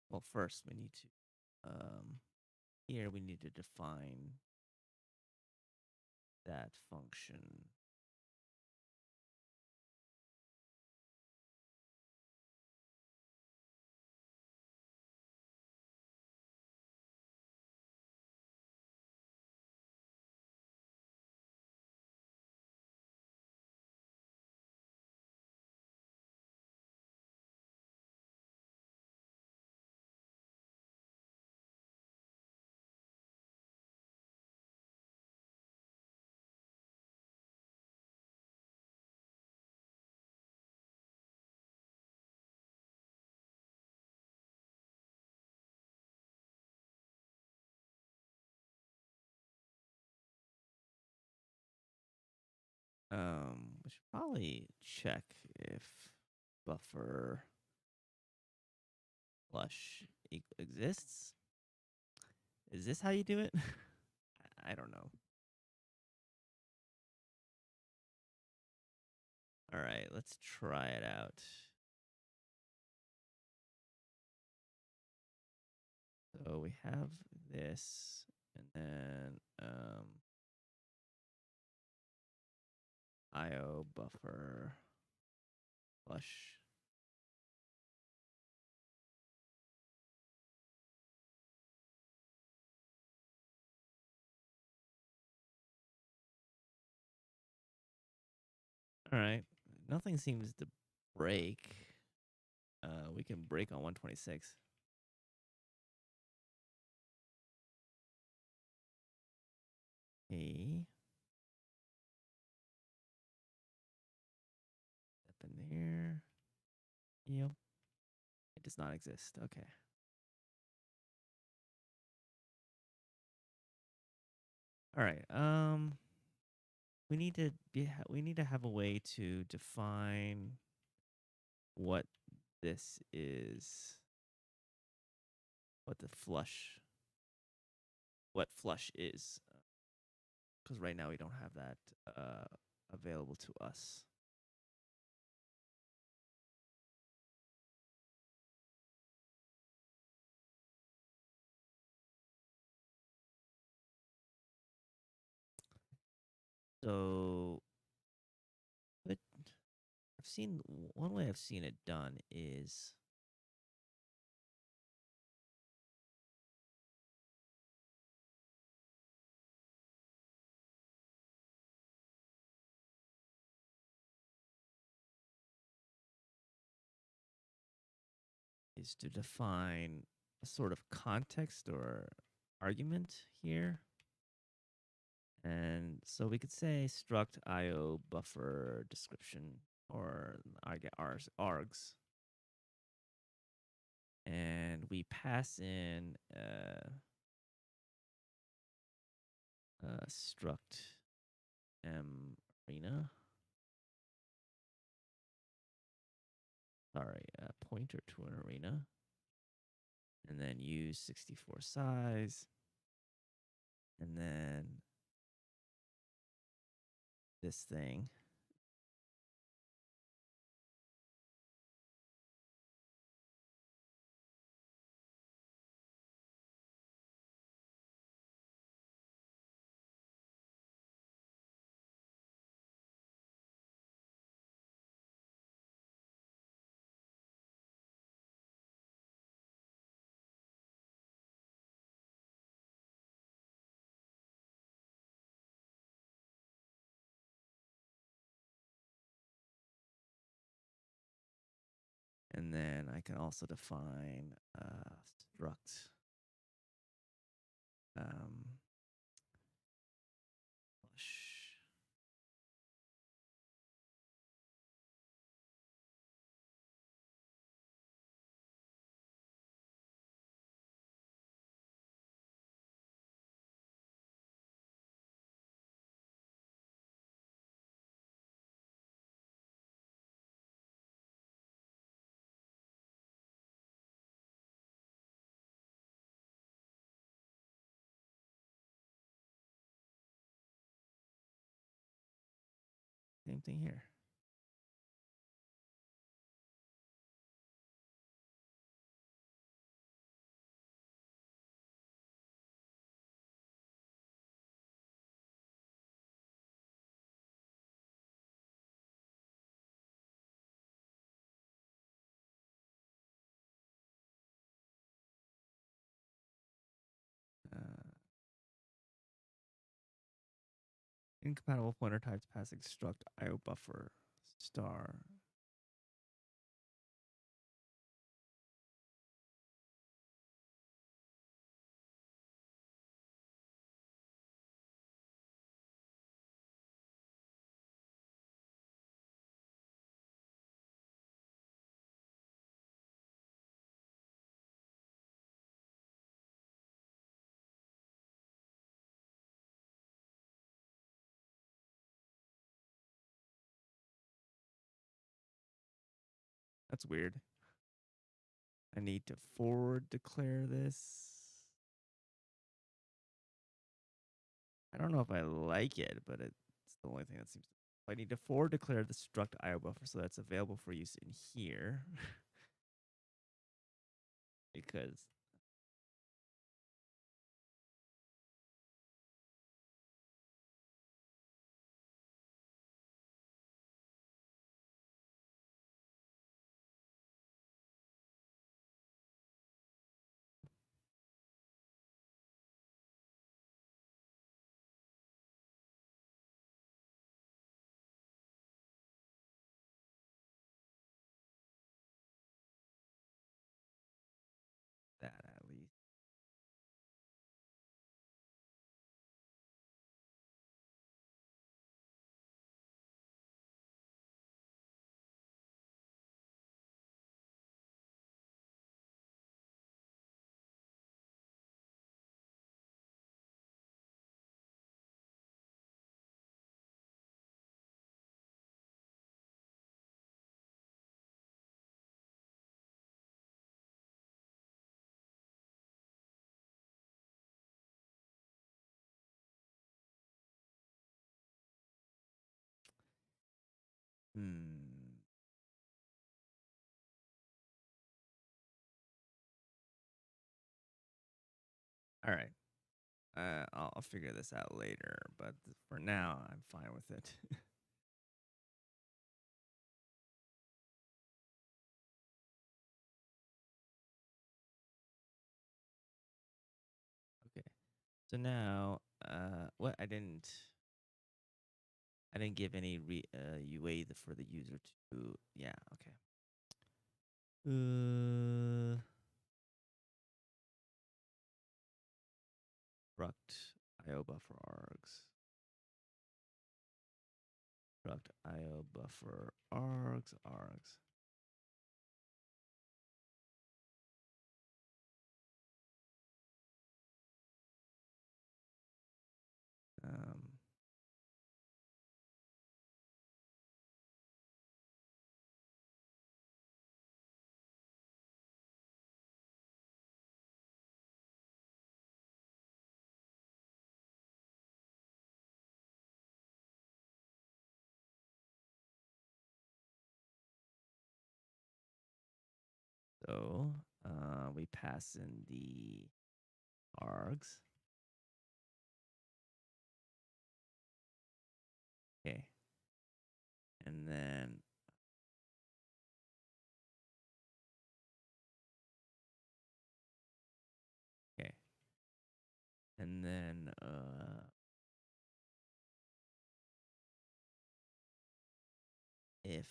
Well, first we need to, here we need to define that function. We should probably check if buffer flush exists. Is this how you do it? I don't know. All right, let's try it out. So we have this, and then IO buffer flush. All right, nothing seems to break. We can break on 126. Okay. Up in there. Yep. It does not exist. Okay. All right. We need to have a way to define what this is, what the flush, what flush is, because right now we don't have that available to us. So, but I've seen one way I've seen it done is to define a sort of context or argument here. And so we could say struct IO buffer description, or I get args. And we pass in struct arena. Sorry, pointer to an arena. And then use 64 size. And then this thing. And then I can also define struct flush. Same thing here. Uh, incompatible pointer types passing struct IO buffer star. That's weird. I need to forward declare this. I don't know if I like it, but it's the only thing that seems. I need to forward declare the struct IO buffer so that's available for use in here. Because that at least. Hmm. All right. I'll figure this out later, but for now, I'm fine with it. Okay. So now, what I didn't give any UA for the user to. Yeah. Okay. Struct IO buffer args. Struct IO buffer args. Um, so we pass in the args. Okay. And then okay. And then if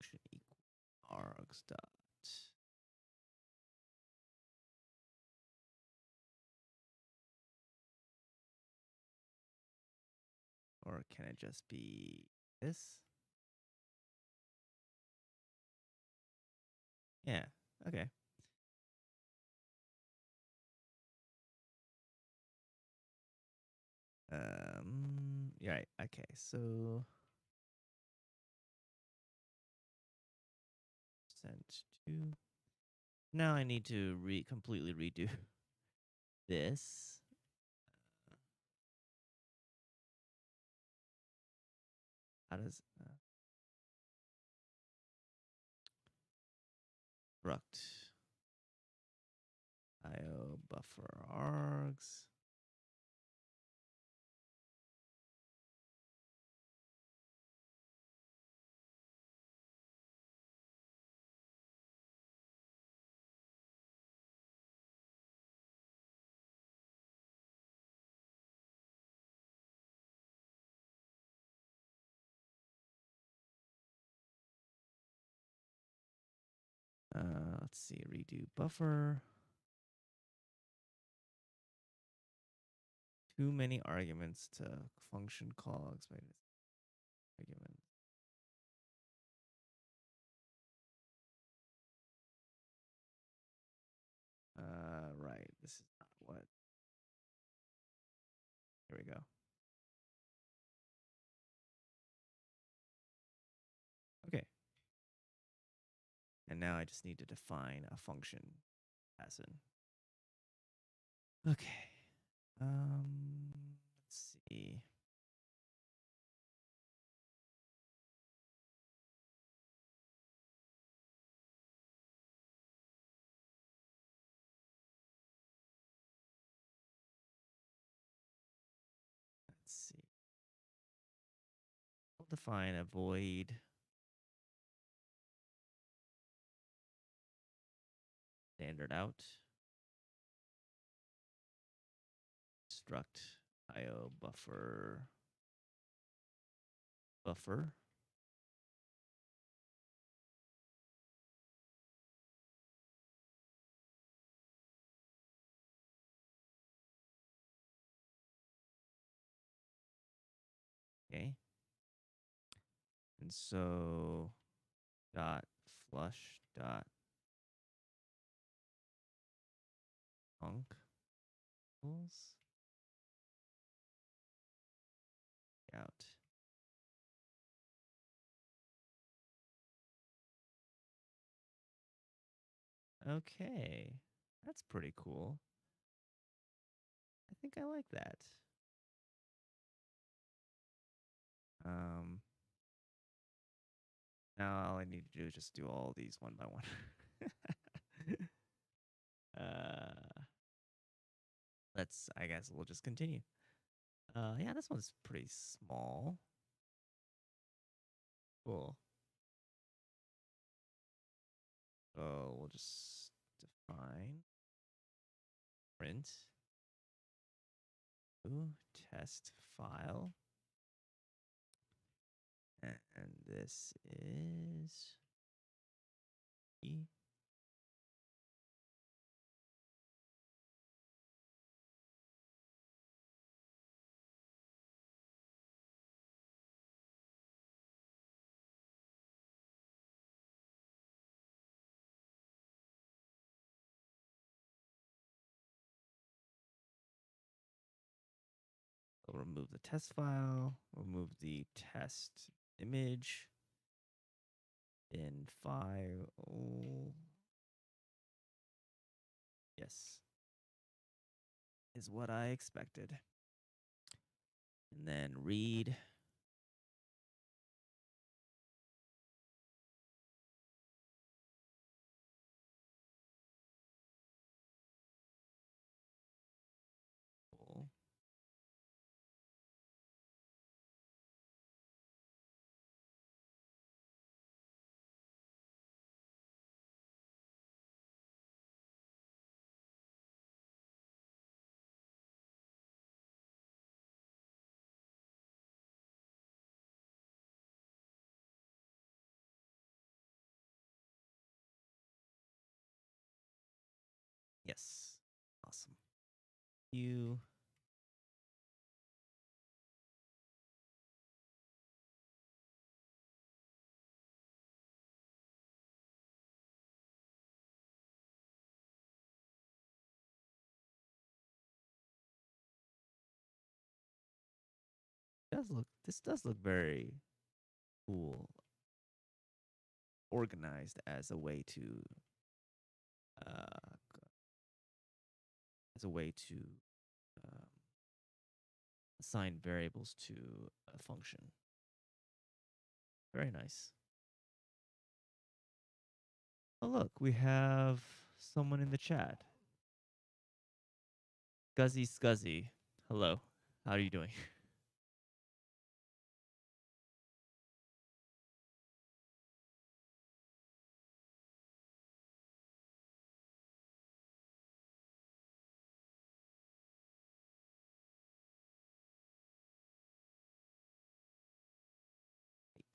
should equal args dot, or can it just be this? Yeah. Okay. Yeah. Right. Okay. So sent to. Now I need to completely redo this. How does struct IO buffer args? Let's see, redo buffer. Too many arguments to function call. Argument. Right. This is not what. Here we go. Okay. And now I just need to define a function as in. Okay. Let's see. Let's see. We'll define a void standard out. Struct IO buffer. Okay. And so dot flush dot func out. Okay. That's pretty cool. I think I like that. Now all I need to do is just do all these one by one. I guess we'll just continue. Yeah, this one's pretty small. Cool. So we'll just define print test file. And this is E. We'll remove the test file, remove the test image in file. Yes, is what I expected. And then read. Cool. Yes. Awesome. You. This does look very cool, organized as a way to as a way to um, assign variables to a function. Very nice. Oh, look, we have someone in the chat. Scuzzy Scuzzy. Hello. How are you doing?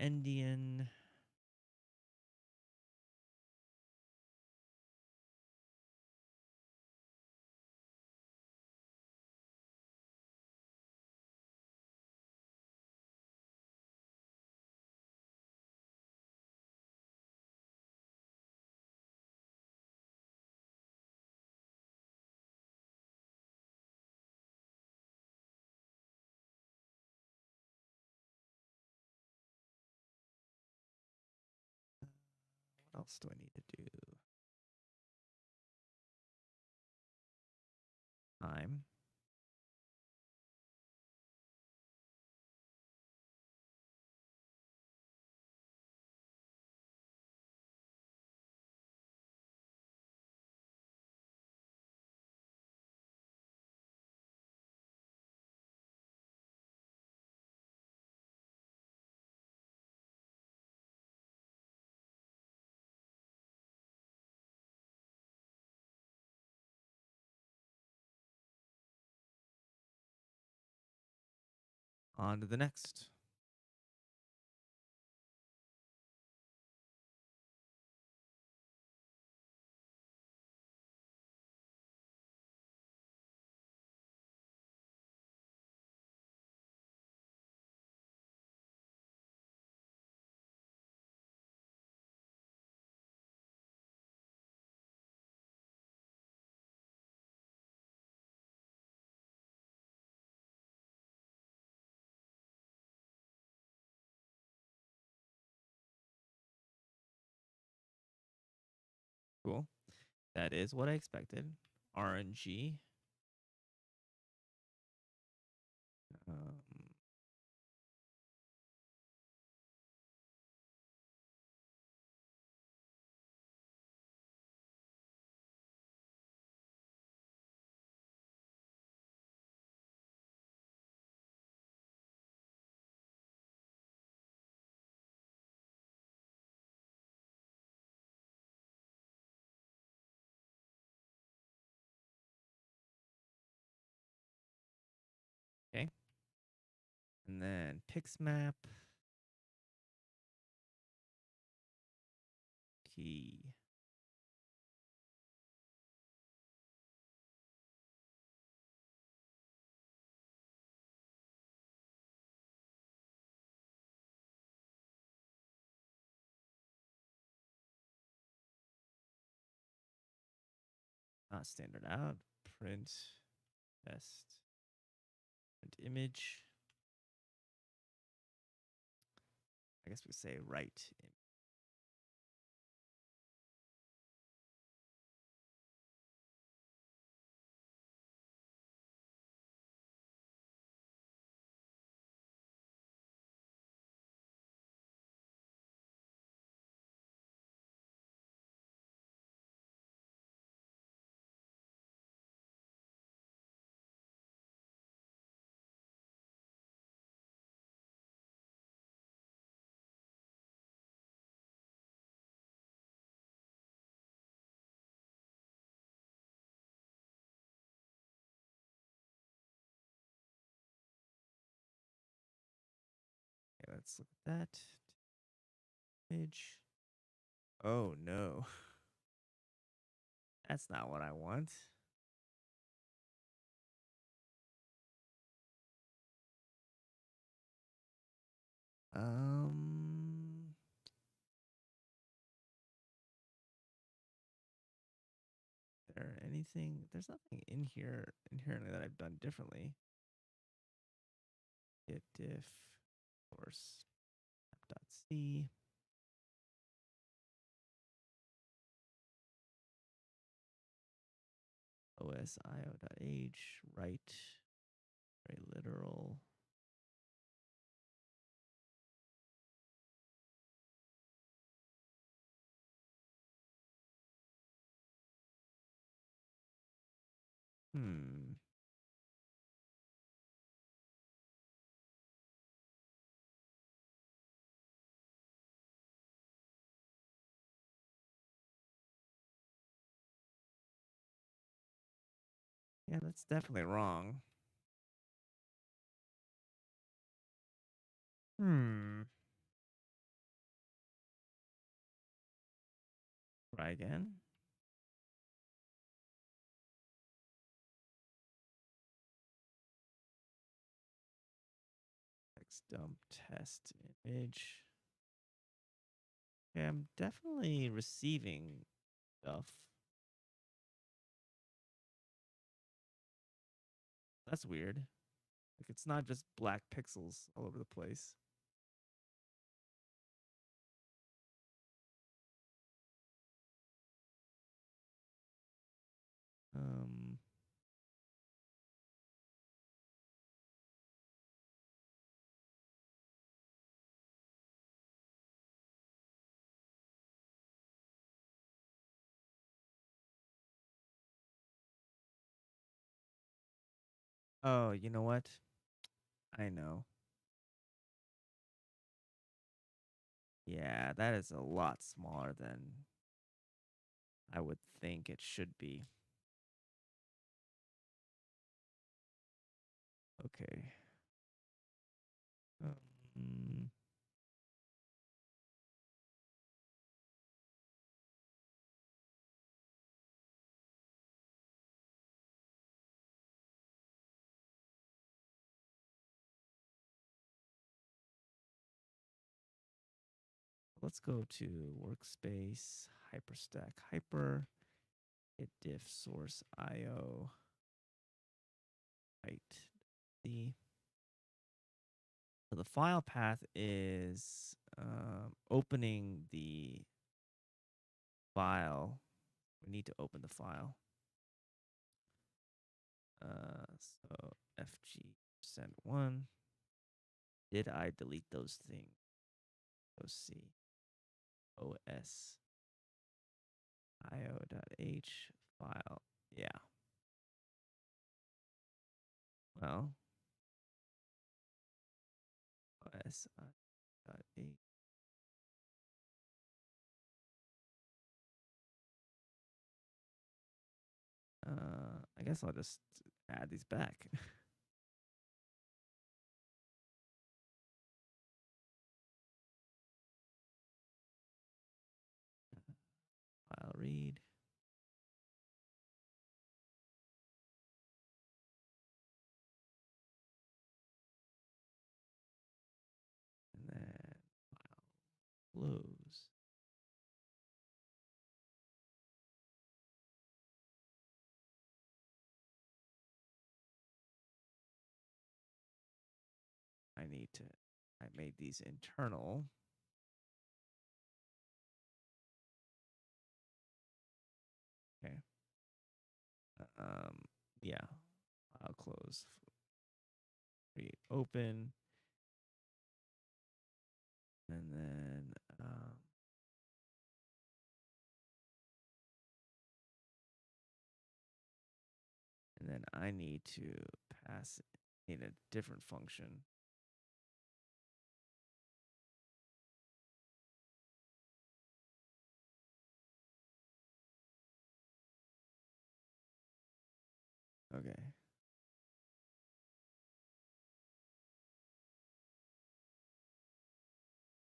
Indian. What else do I need to do? Time. On to the next. Cool. That is what I expected. RNG. Um, okay. And then pixmap. Key. Standard out. Print. Best. Print image. I guess we say write. Okay, let's look at that. Image. Oh no. That's not what I want. There anything? There's nothing in here inherently that I've done differently. Git diff source app.c. osio.h, write, very literal. Hmm. Yeah, that's definitely wrong. Hmm. Try again. Text dump test image. Yeah, I'm definitely receiving stuff. That's weird. Like it's not just black pixels all over the place. Um. Oh, you know what? I know. Yeah, that is a lot smaller than I would think it should be. Okay. Um, let's go to workspace, hyperstack, hyper, hit diff source IO, right. So the file path is opening the file. We need to open the file. So fg%1. Did I delete those things? Go see. os io.h file. Yeah. Well, os.h. I guess I'll just add these back. File read. And then file close. I made these internal. Okay. Um, yeah. File close. Reopen. And then I need to pass in a different function. Okay.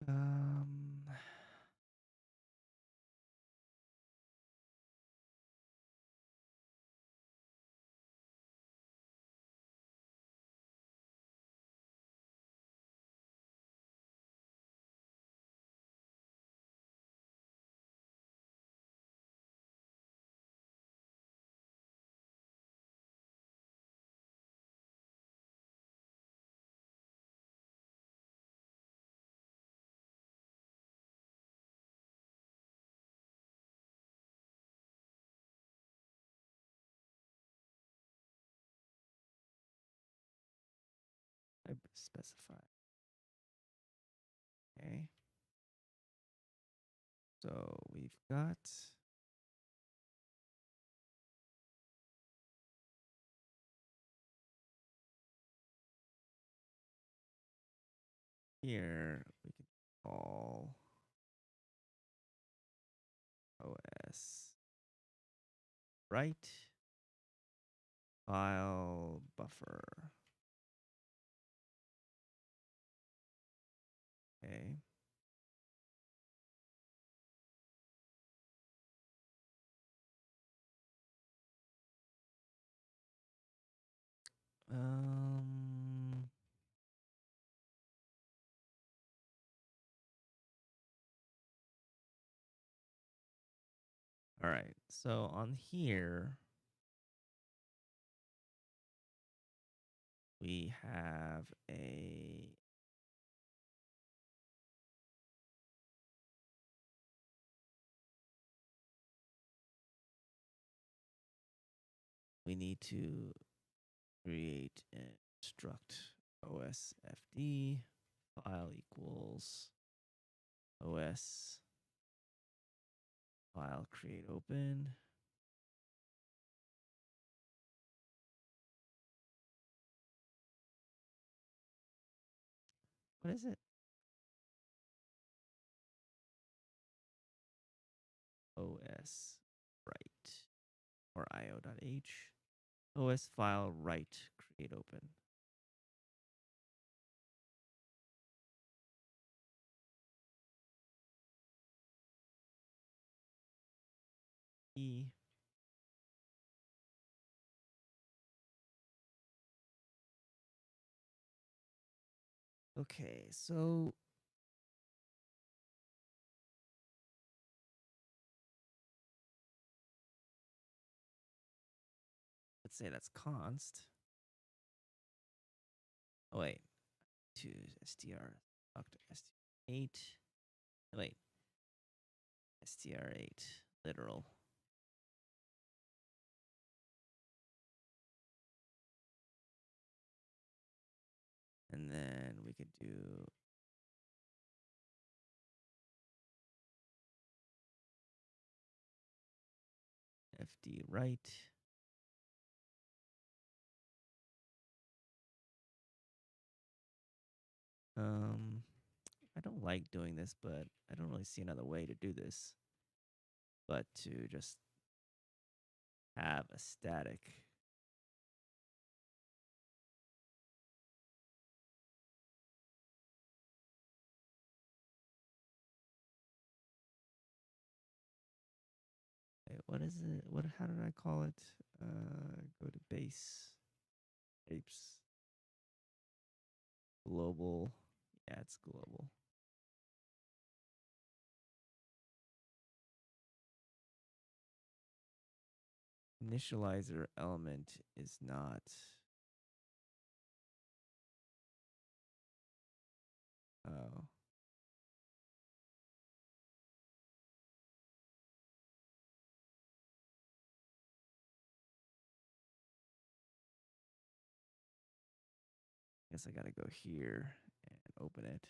Um, specify. Okay. So we've got here, we can call OS write file buffer. Okay. Um, all right. So on here, we have we need to create an struct osfd file equals os file create open. What is it? OS write or io.h. OS file write create open. E. Okay, so let's say that's const. Oh wait, to str talk to str8. Wait, str8 literal. And then we could do fd write. I don't like doing this, but I don't really see another way to do this but to just have a static. Wait, what is it? What? How did I call it? Go to base apes global. Yeah, it's global. Initializer element is not. Oh. Guess I gotta go here and open it.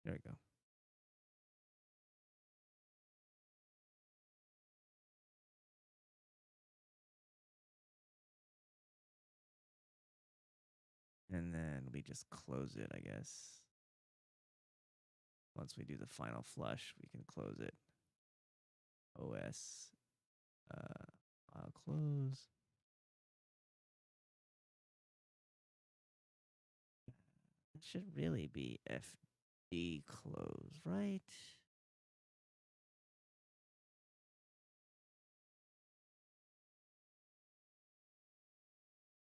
There we go. And then we just close it, I guess. Once we do the final flush, we can close it. OS, I'll close. It should really be FD close, right?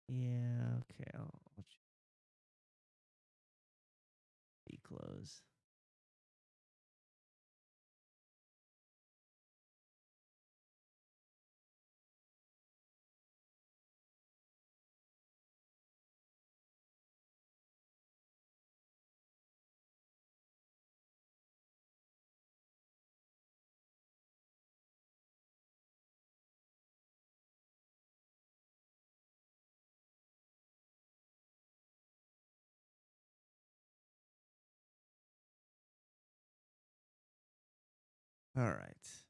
Yeah, okay, I'll FD close. All right.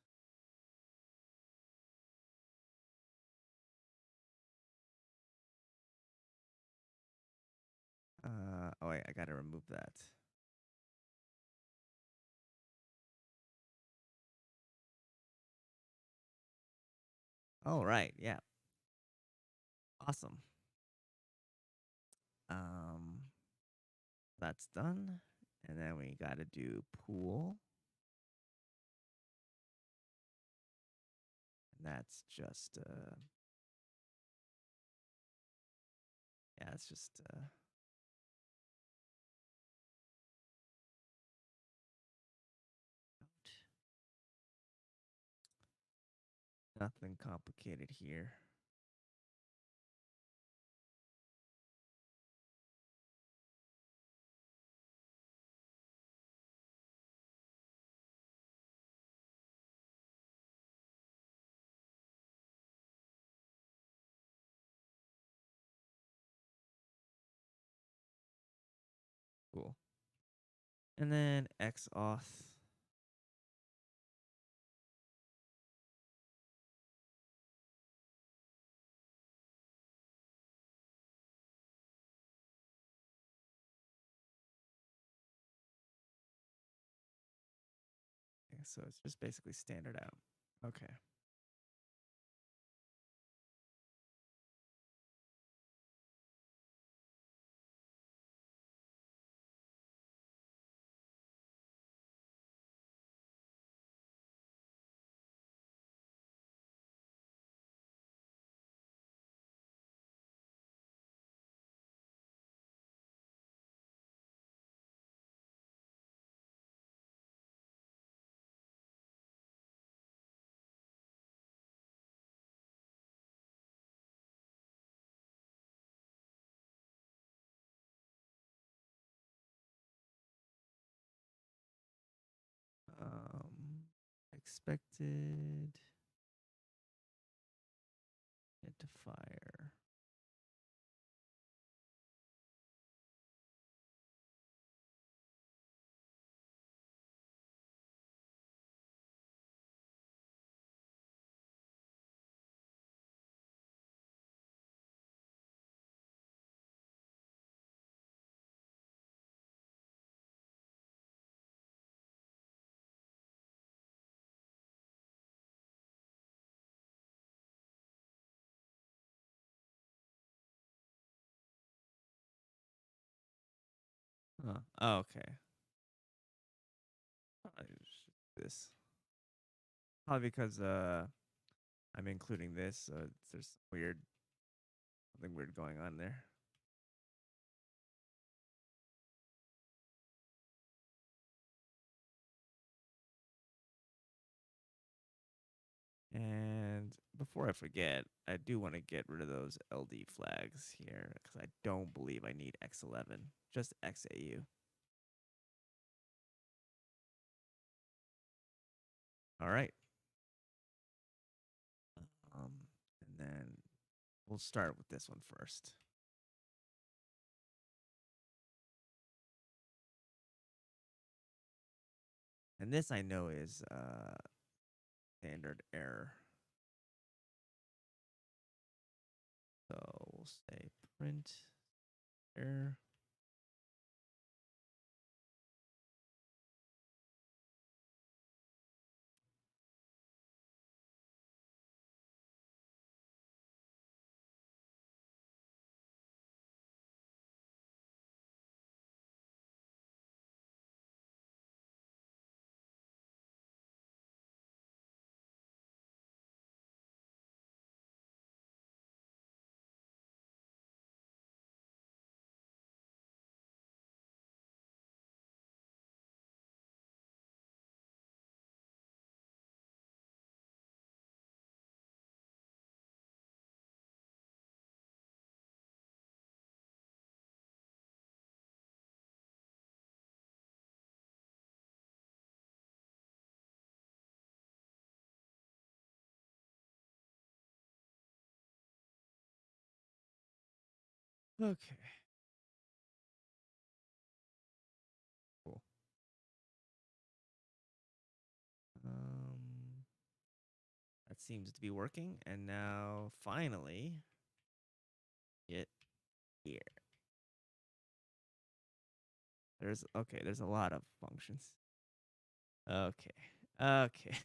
Oh wait, I gotta remove that. All right, yeah, awesome. Um, that's done, and then we gotta do pool, and that's just yeah, it's just nothing complicated here. Cool. And then X auth. Okay, so it's just basically standard out. Okay. Expected identifier. Oh, okay. This probably because I'm including this, so there's something weird going on there. And before I forget, I do want to get rid of those LD flags here because I don't believe I need X11, just XAU. All right. And then we'll start with this one first. And this I know is standard error. So we'll say print error. Okay. Cool. seems to be working. And now finally it here. There's a lot of functions. Okay. Okay.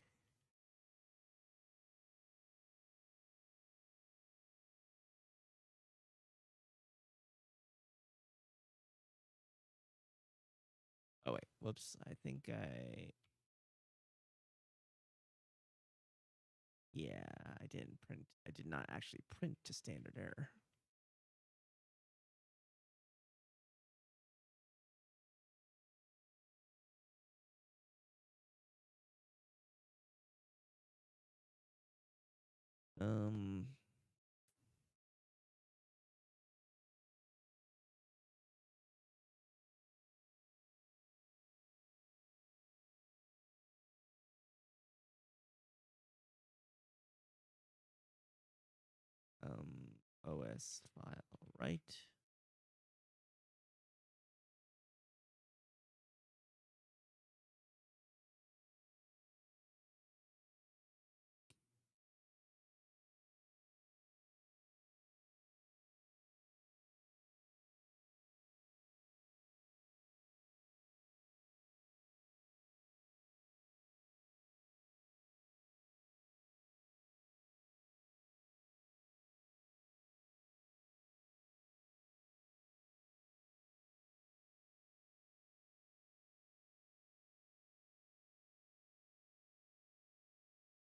Oh wait, whoops. Yeah, I didn't print. I did not actually print to standard error. Um, OS file, right?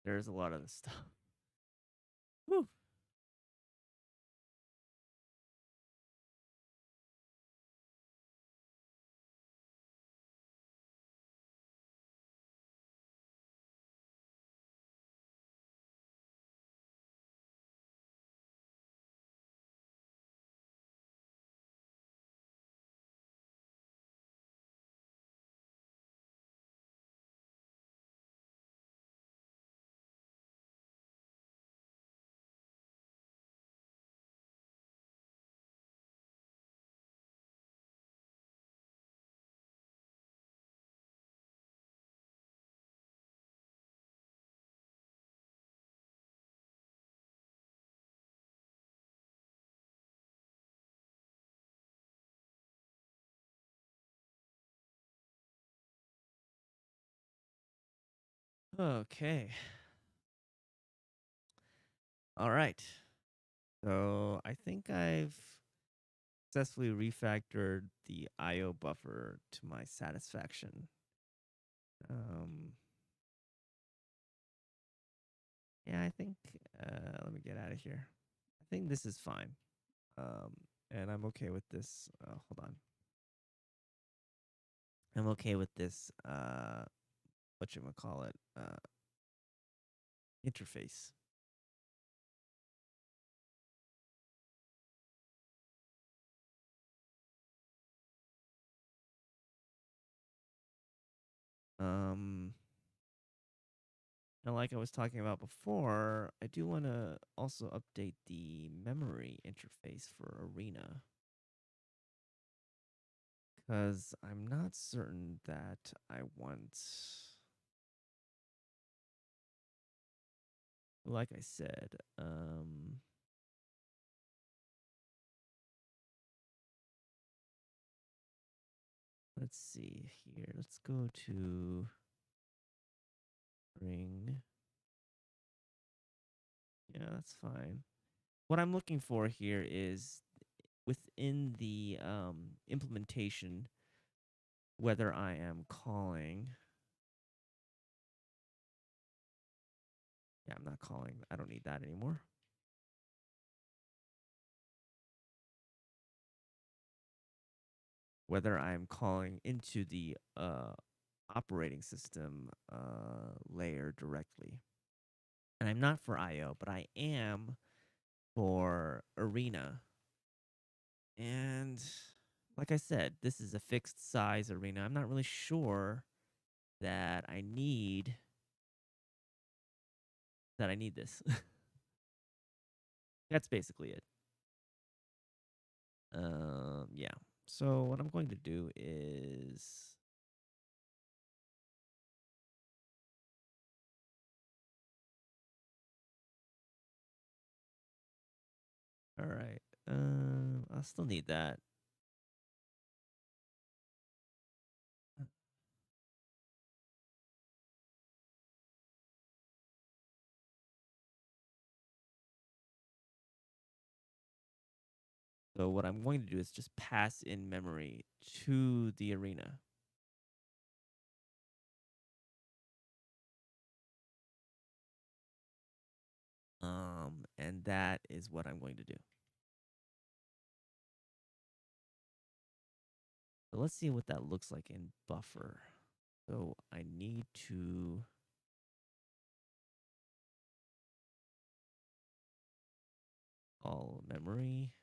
There's a lot of this stuff. Whew. Okay. All right. So I think I've successfully refactored the IO buffer to my satisfaction. Um, yeah, I think. Let me get out of here. I think this is fine. And I'm okay with this. Hold on. I'm okay with this. Whatchamacallit, interface. Um, and like I was talking about before, I do want to also update the memory interface for Arena because I'm not certain that I want. Like I said, let's see here. Let's go to Ring. Yeah, that's fine. What I'm looking for here is within the implementation, whether I am calling. Yeah, I'm not calling. I don't need that anymore. Whether I'm calling into the operating system layer directly. And I'm not for IO, but I am for Arena. And like I said, this is a fixed size Arena. I'm not really sure that I need this. That's basically it. Yeah. So what I'm going to do is All right. I'll still need that. So what I'm going to do is just pass in memory to the arena. And that is what I'm going to do. So let's see what that looks like in buffer. So I need to all memory.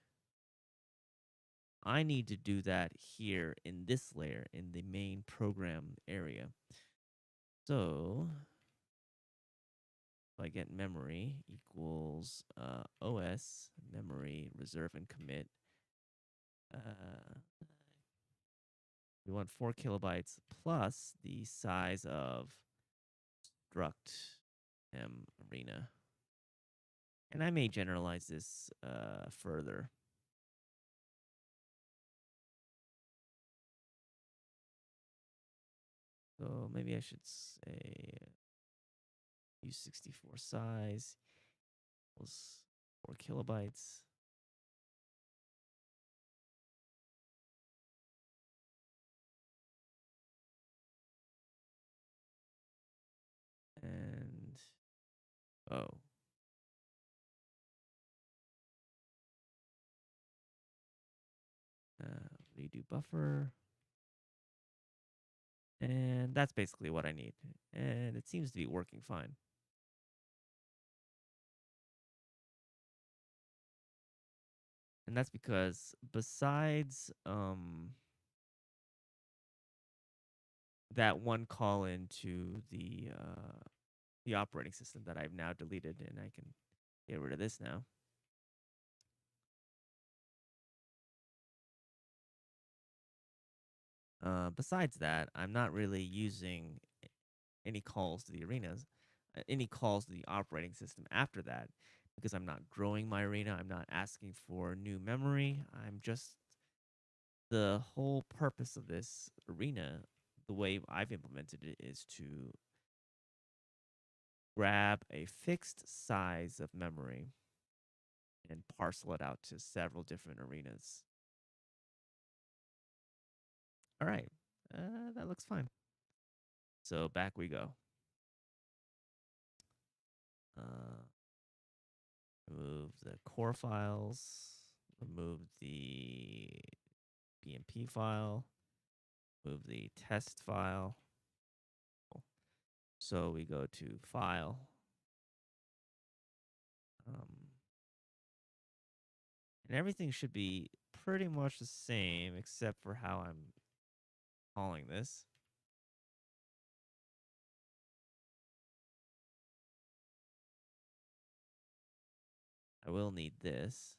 I need to do that here in this layer in the main program area. So if I get memory equals OS memory reserve and commit. We want 4 kilobytes plus the size of struct m arena. And I may generalize this further. So maybe I should say use 64 size equals 4 kilobytes. And oh, redo buffer. And that's basically what I need. And it seems to be working fine. And that's because besides that one call into the operating system that I've now deleted, and I can get rid of this now. Besides that, I'm not really using any calls to the arenas, any calls to the operating system after that, because I'm not growing my arena. I'm not asking for new memory. I'm just the whole purpose of this arena, the way I've implemented it, is to grab a fixed size of memory and parcel it out to several different arenas. All right, that looks fine. So back we go. Remove the core files, remove the BMP file, move the test file. So we go to file. And everything should be pretty much the same except for how I'm calling this. I will need this.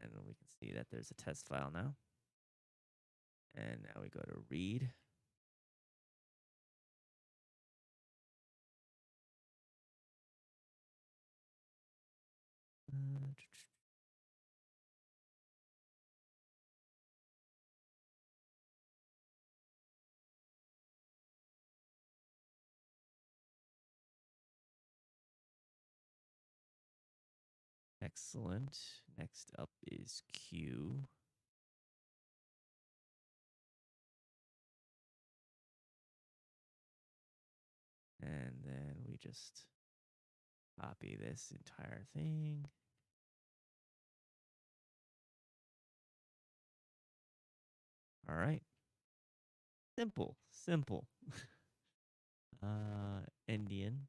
And we can see that there's a test file now. And now we go to read. Excellent. Next up is Q. And then we just copy this entire thing. All right. Simple, simple. Indian.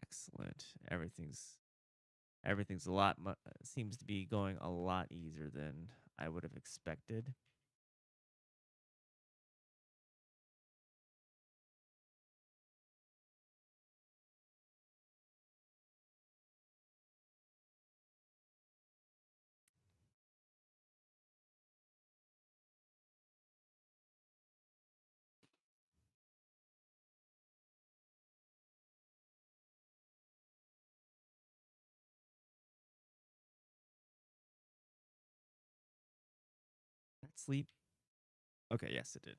Excellent. Everything's a lot seems to be going a lot easier than I would have expected. sleep? Okay, yes, it did.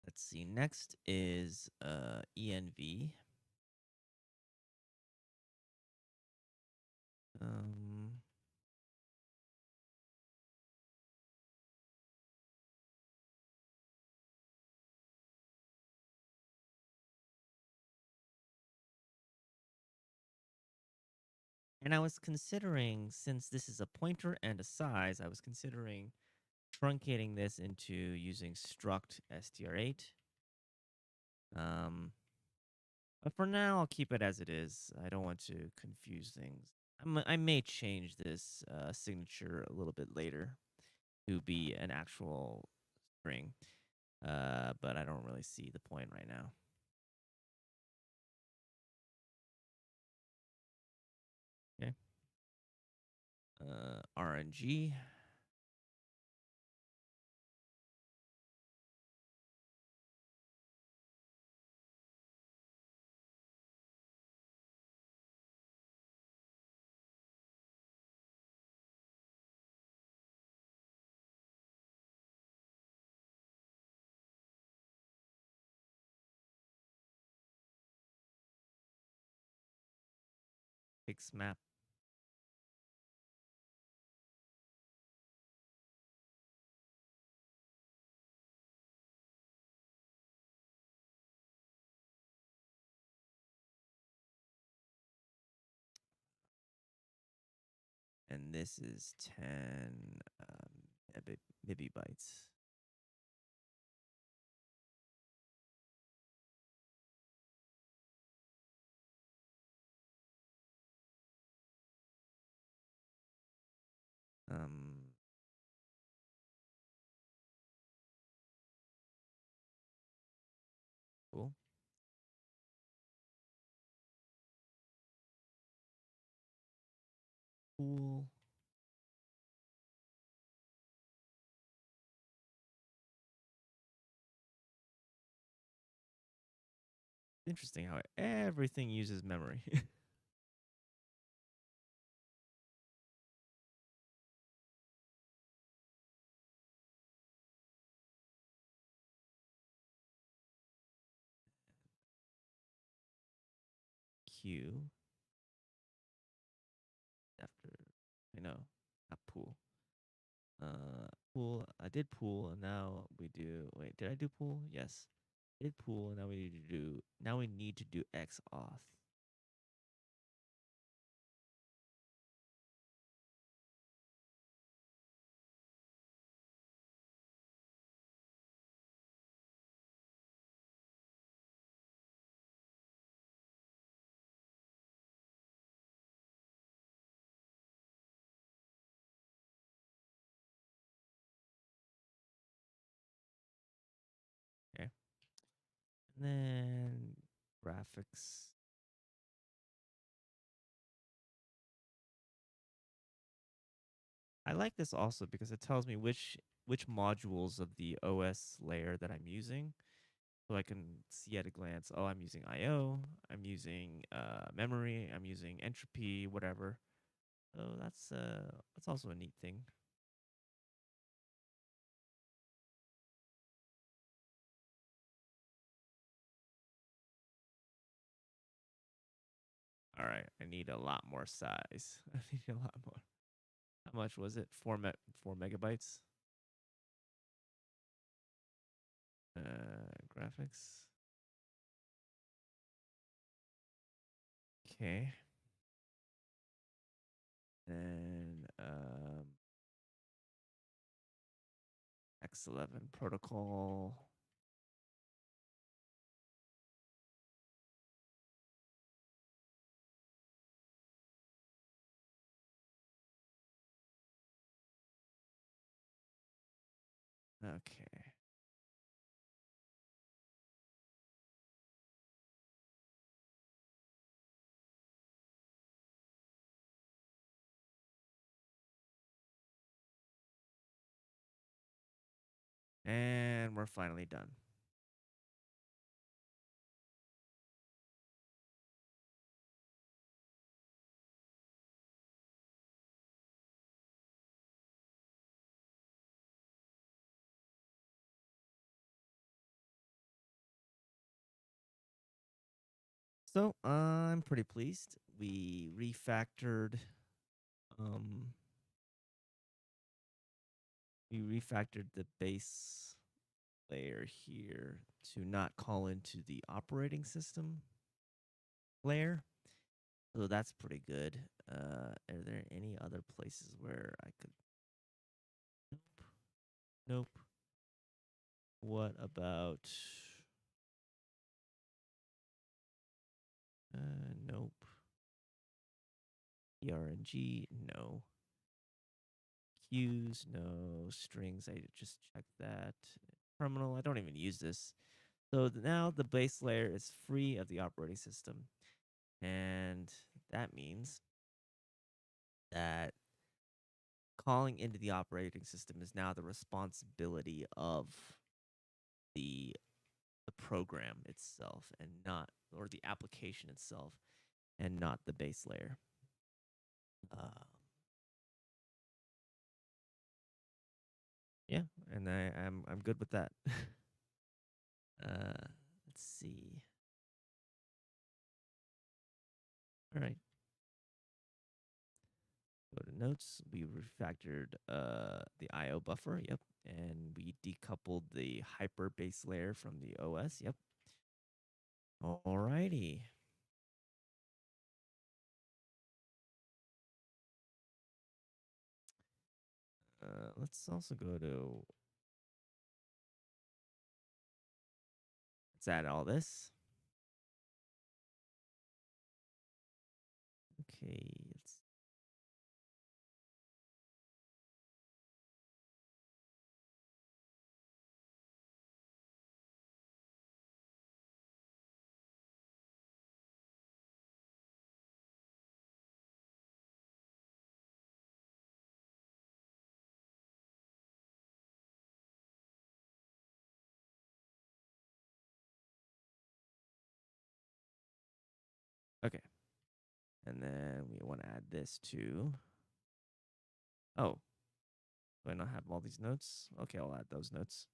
Let's see. Next is env. Um, and I was considering, since this is a pointer and a size, I was considering truncating this into using struct str8. But for now, I'll keep it as it is. I don't want to confuse things. I may change this signature a little bit later to be an actual string, but I don't really see the point right now. Okay. RNG. Fix map. And this is 10 MB. Um, cool. Cool. Interesting how everything uses memory. Q after, I know, not pool. Pool. I did pool, and now we do. Wait, did I do pool? Yes, did pool, and now we need to do. Now we need to do X auth. Okay, and then graphics. I like this also because it tells me which modules of the OS layer that I'm using. So I can see at a glance, oh, I'm using IO, I'm using memory, I'm using entropy, whatever. So that's also a neat thing. All right, I need a lot more size. I need a lot more. How much was it? 4 megabytes. Graphics. Okay. And X11 protocol. Okay. And we're finally done. So I'm pretty pleased. We refactored um the base layer here to not call into the operating system layer. So that's pretty good. Are there any other places where I could? Nope. Nope. What about? Nope. ERNG, no. Queues, no. Strings, I just checked that. Terminal, I don't even use this. So now the base layer is free of the operating system. And that means that calling into the operating system is now the responsibility of the the program itself and not, or the application itself and not the base layer. Yeah, and I'm good with that. Let's see. All right. Go to notes. We refactored the IO buffer. Yep. And we decoupled the hyper base layer from the OS. Yep. All righty. Let's also go to, let's add all this. Okay. Okay. And then we want to add this to, oh, do I not have all these notes? Okay, I'll add those notes.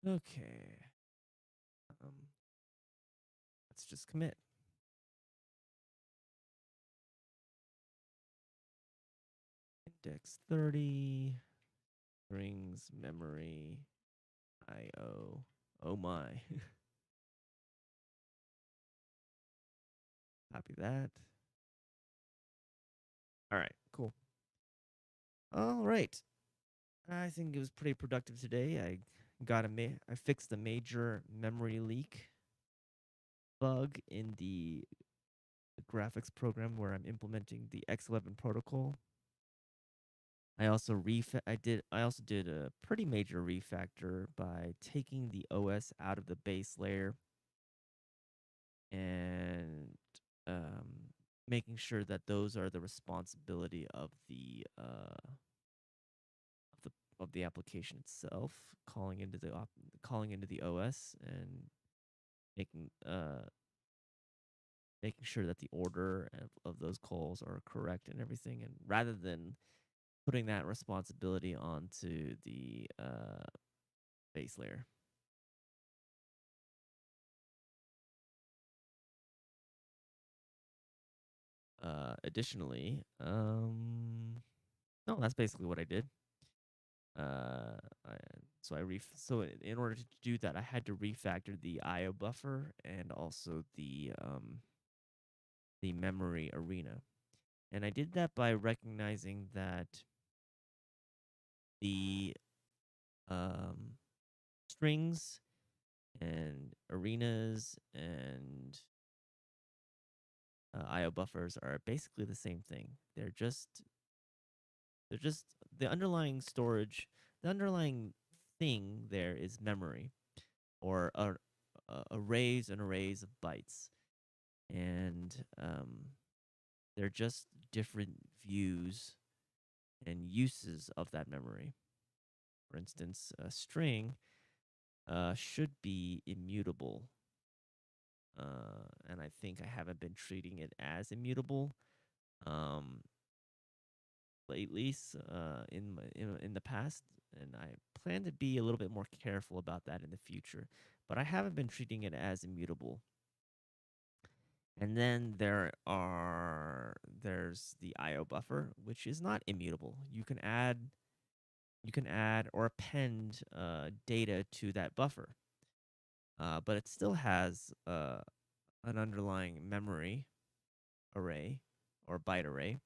Okay. Um, let's just commit. Index 30, strings, memory, IO. Oh my. Copy that. All right, cool. All right. I think it was pretty productive today. I fixed the major memory leak bug in the graphics program where I'm implementing the X11 protocol. I also did a pretty major refactor by taking the OS out of the base layer and making sure that those are the responsibility of the application itself, calling into the OS and making making sure that the order of those calls are correct and everything, and rather than putting that responsibility onto the base layer. Additionally, no, that's basically what I did. Uh, I, so in order to do that, I had to refactor the IO buffer and also the memory arena, and I did that by recognizing that the strings and arenas and IO buffers are basically the same thing. They're just the underlying storage. The underlying thing there is memory. or arrays and arrays of bytes, and they're just different views and uses of that memory. For instance, a string should be immutable, and I think I haven't been treating it as immutable um, lately in the past, and I plan to be a little bit more careful about that in the future. But I haven't been treating it as immutable. And then there's the IO buffer, which is not immutable. You can add or append data to that buffer, but it still has an underlying memory array or byte array,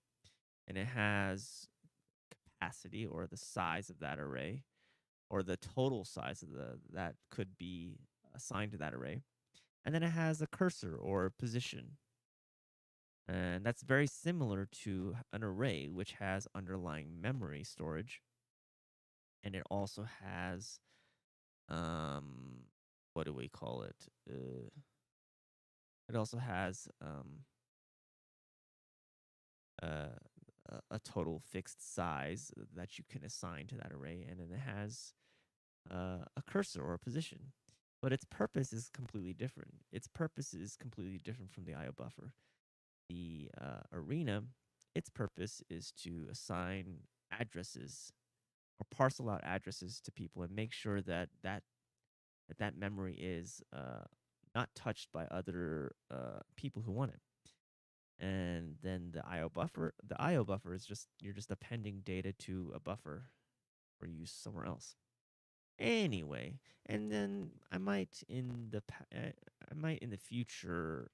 and it has capacity or the size of that array or the total size of that could be assigned to that array, and then it has a cursor or position. And that's very similar to an array, which has underlying memory storage. And it also has, what do we call it? It also has uh, a total fixed size that you can assign to that array. And then it has a cursor or a position. But its purpose is completely different. Its purpose is completely different from the IO buffer. The arena, its purpose is to assign addresses or parcel out addresses to people and make sure that memory is not touched by other people who want it. And then the IO buffer is just you're just appending data to a buffer for use somewhere else. Anyway, and then I might in the future.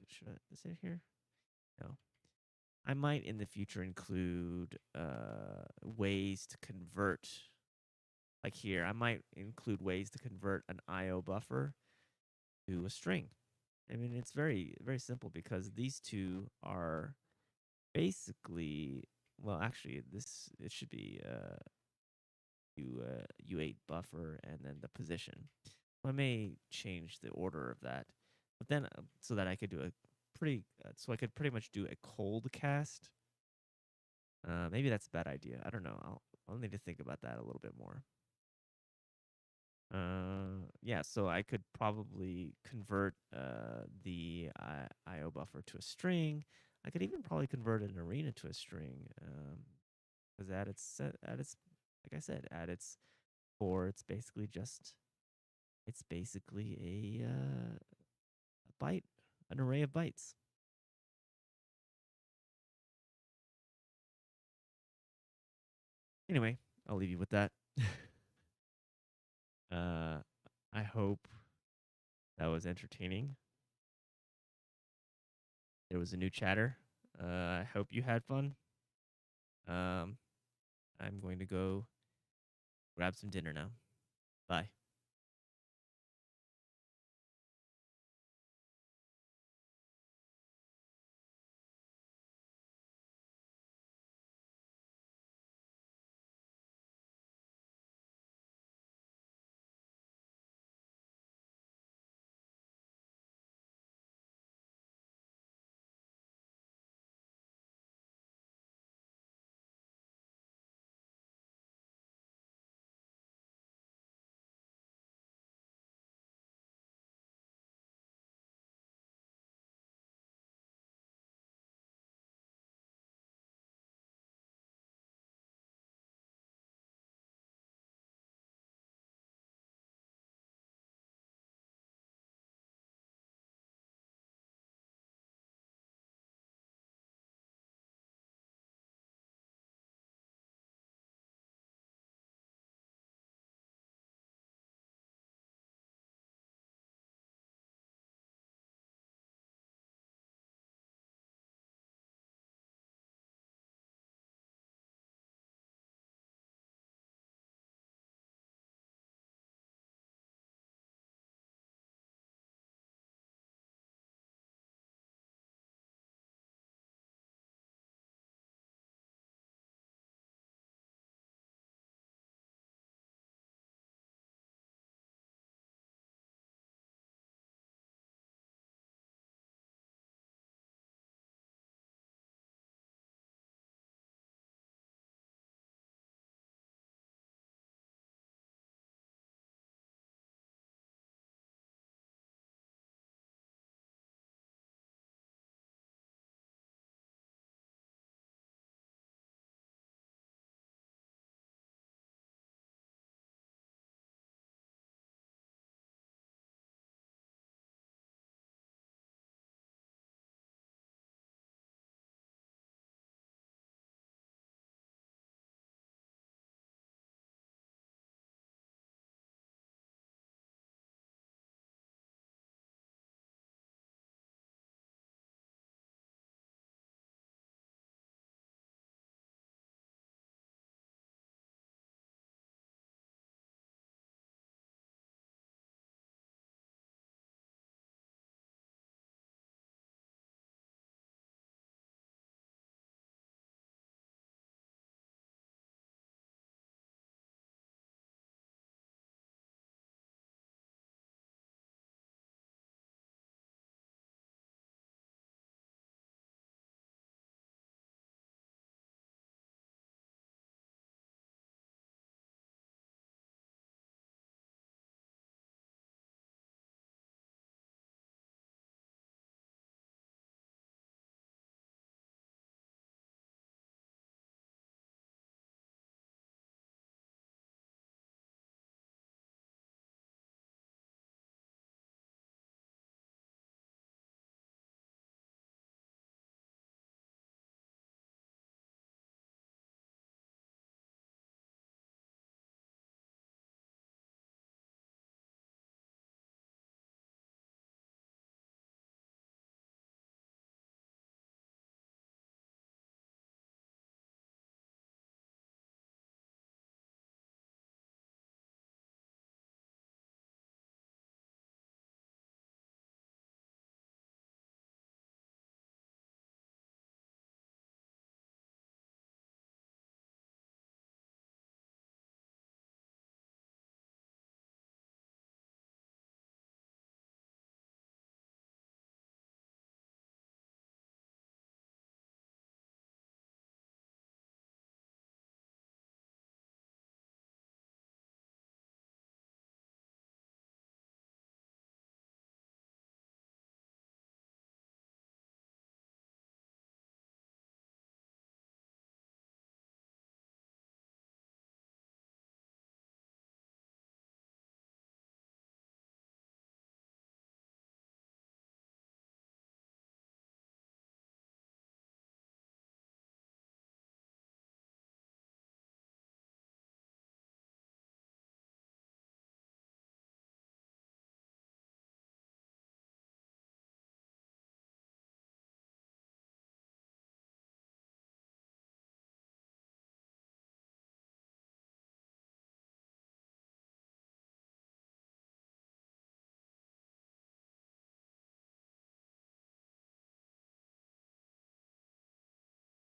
Should I say it here? No. I might in the future include ways to convert. Like here, I might include ways to convert an IO buffer to a string. I mean, it's very, very simple because these two are basically, well, actually, it should be U8 buffer and then the position. I may change the order of that, but then so that I could do so I could pretty much do a cold cast. Maybe that's a bad idea. I don't know. I'll need to think about that a little bit more. Yeah, so I could probably convert the IO buffer to a string. I could even probably convert an arena to a string. Because like I said, at its core, it's basically a byte, an array of bytes. Anyway, I'll leave you with that. I hope that was entertaining. There was a new chatter. I hope you had fun. I'm going to go grab some dinner now. Bye.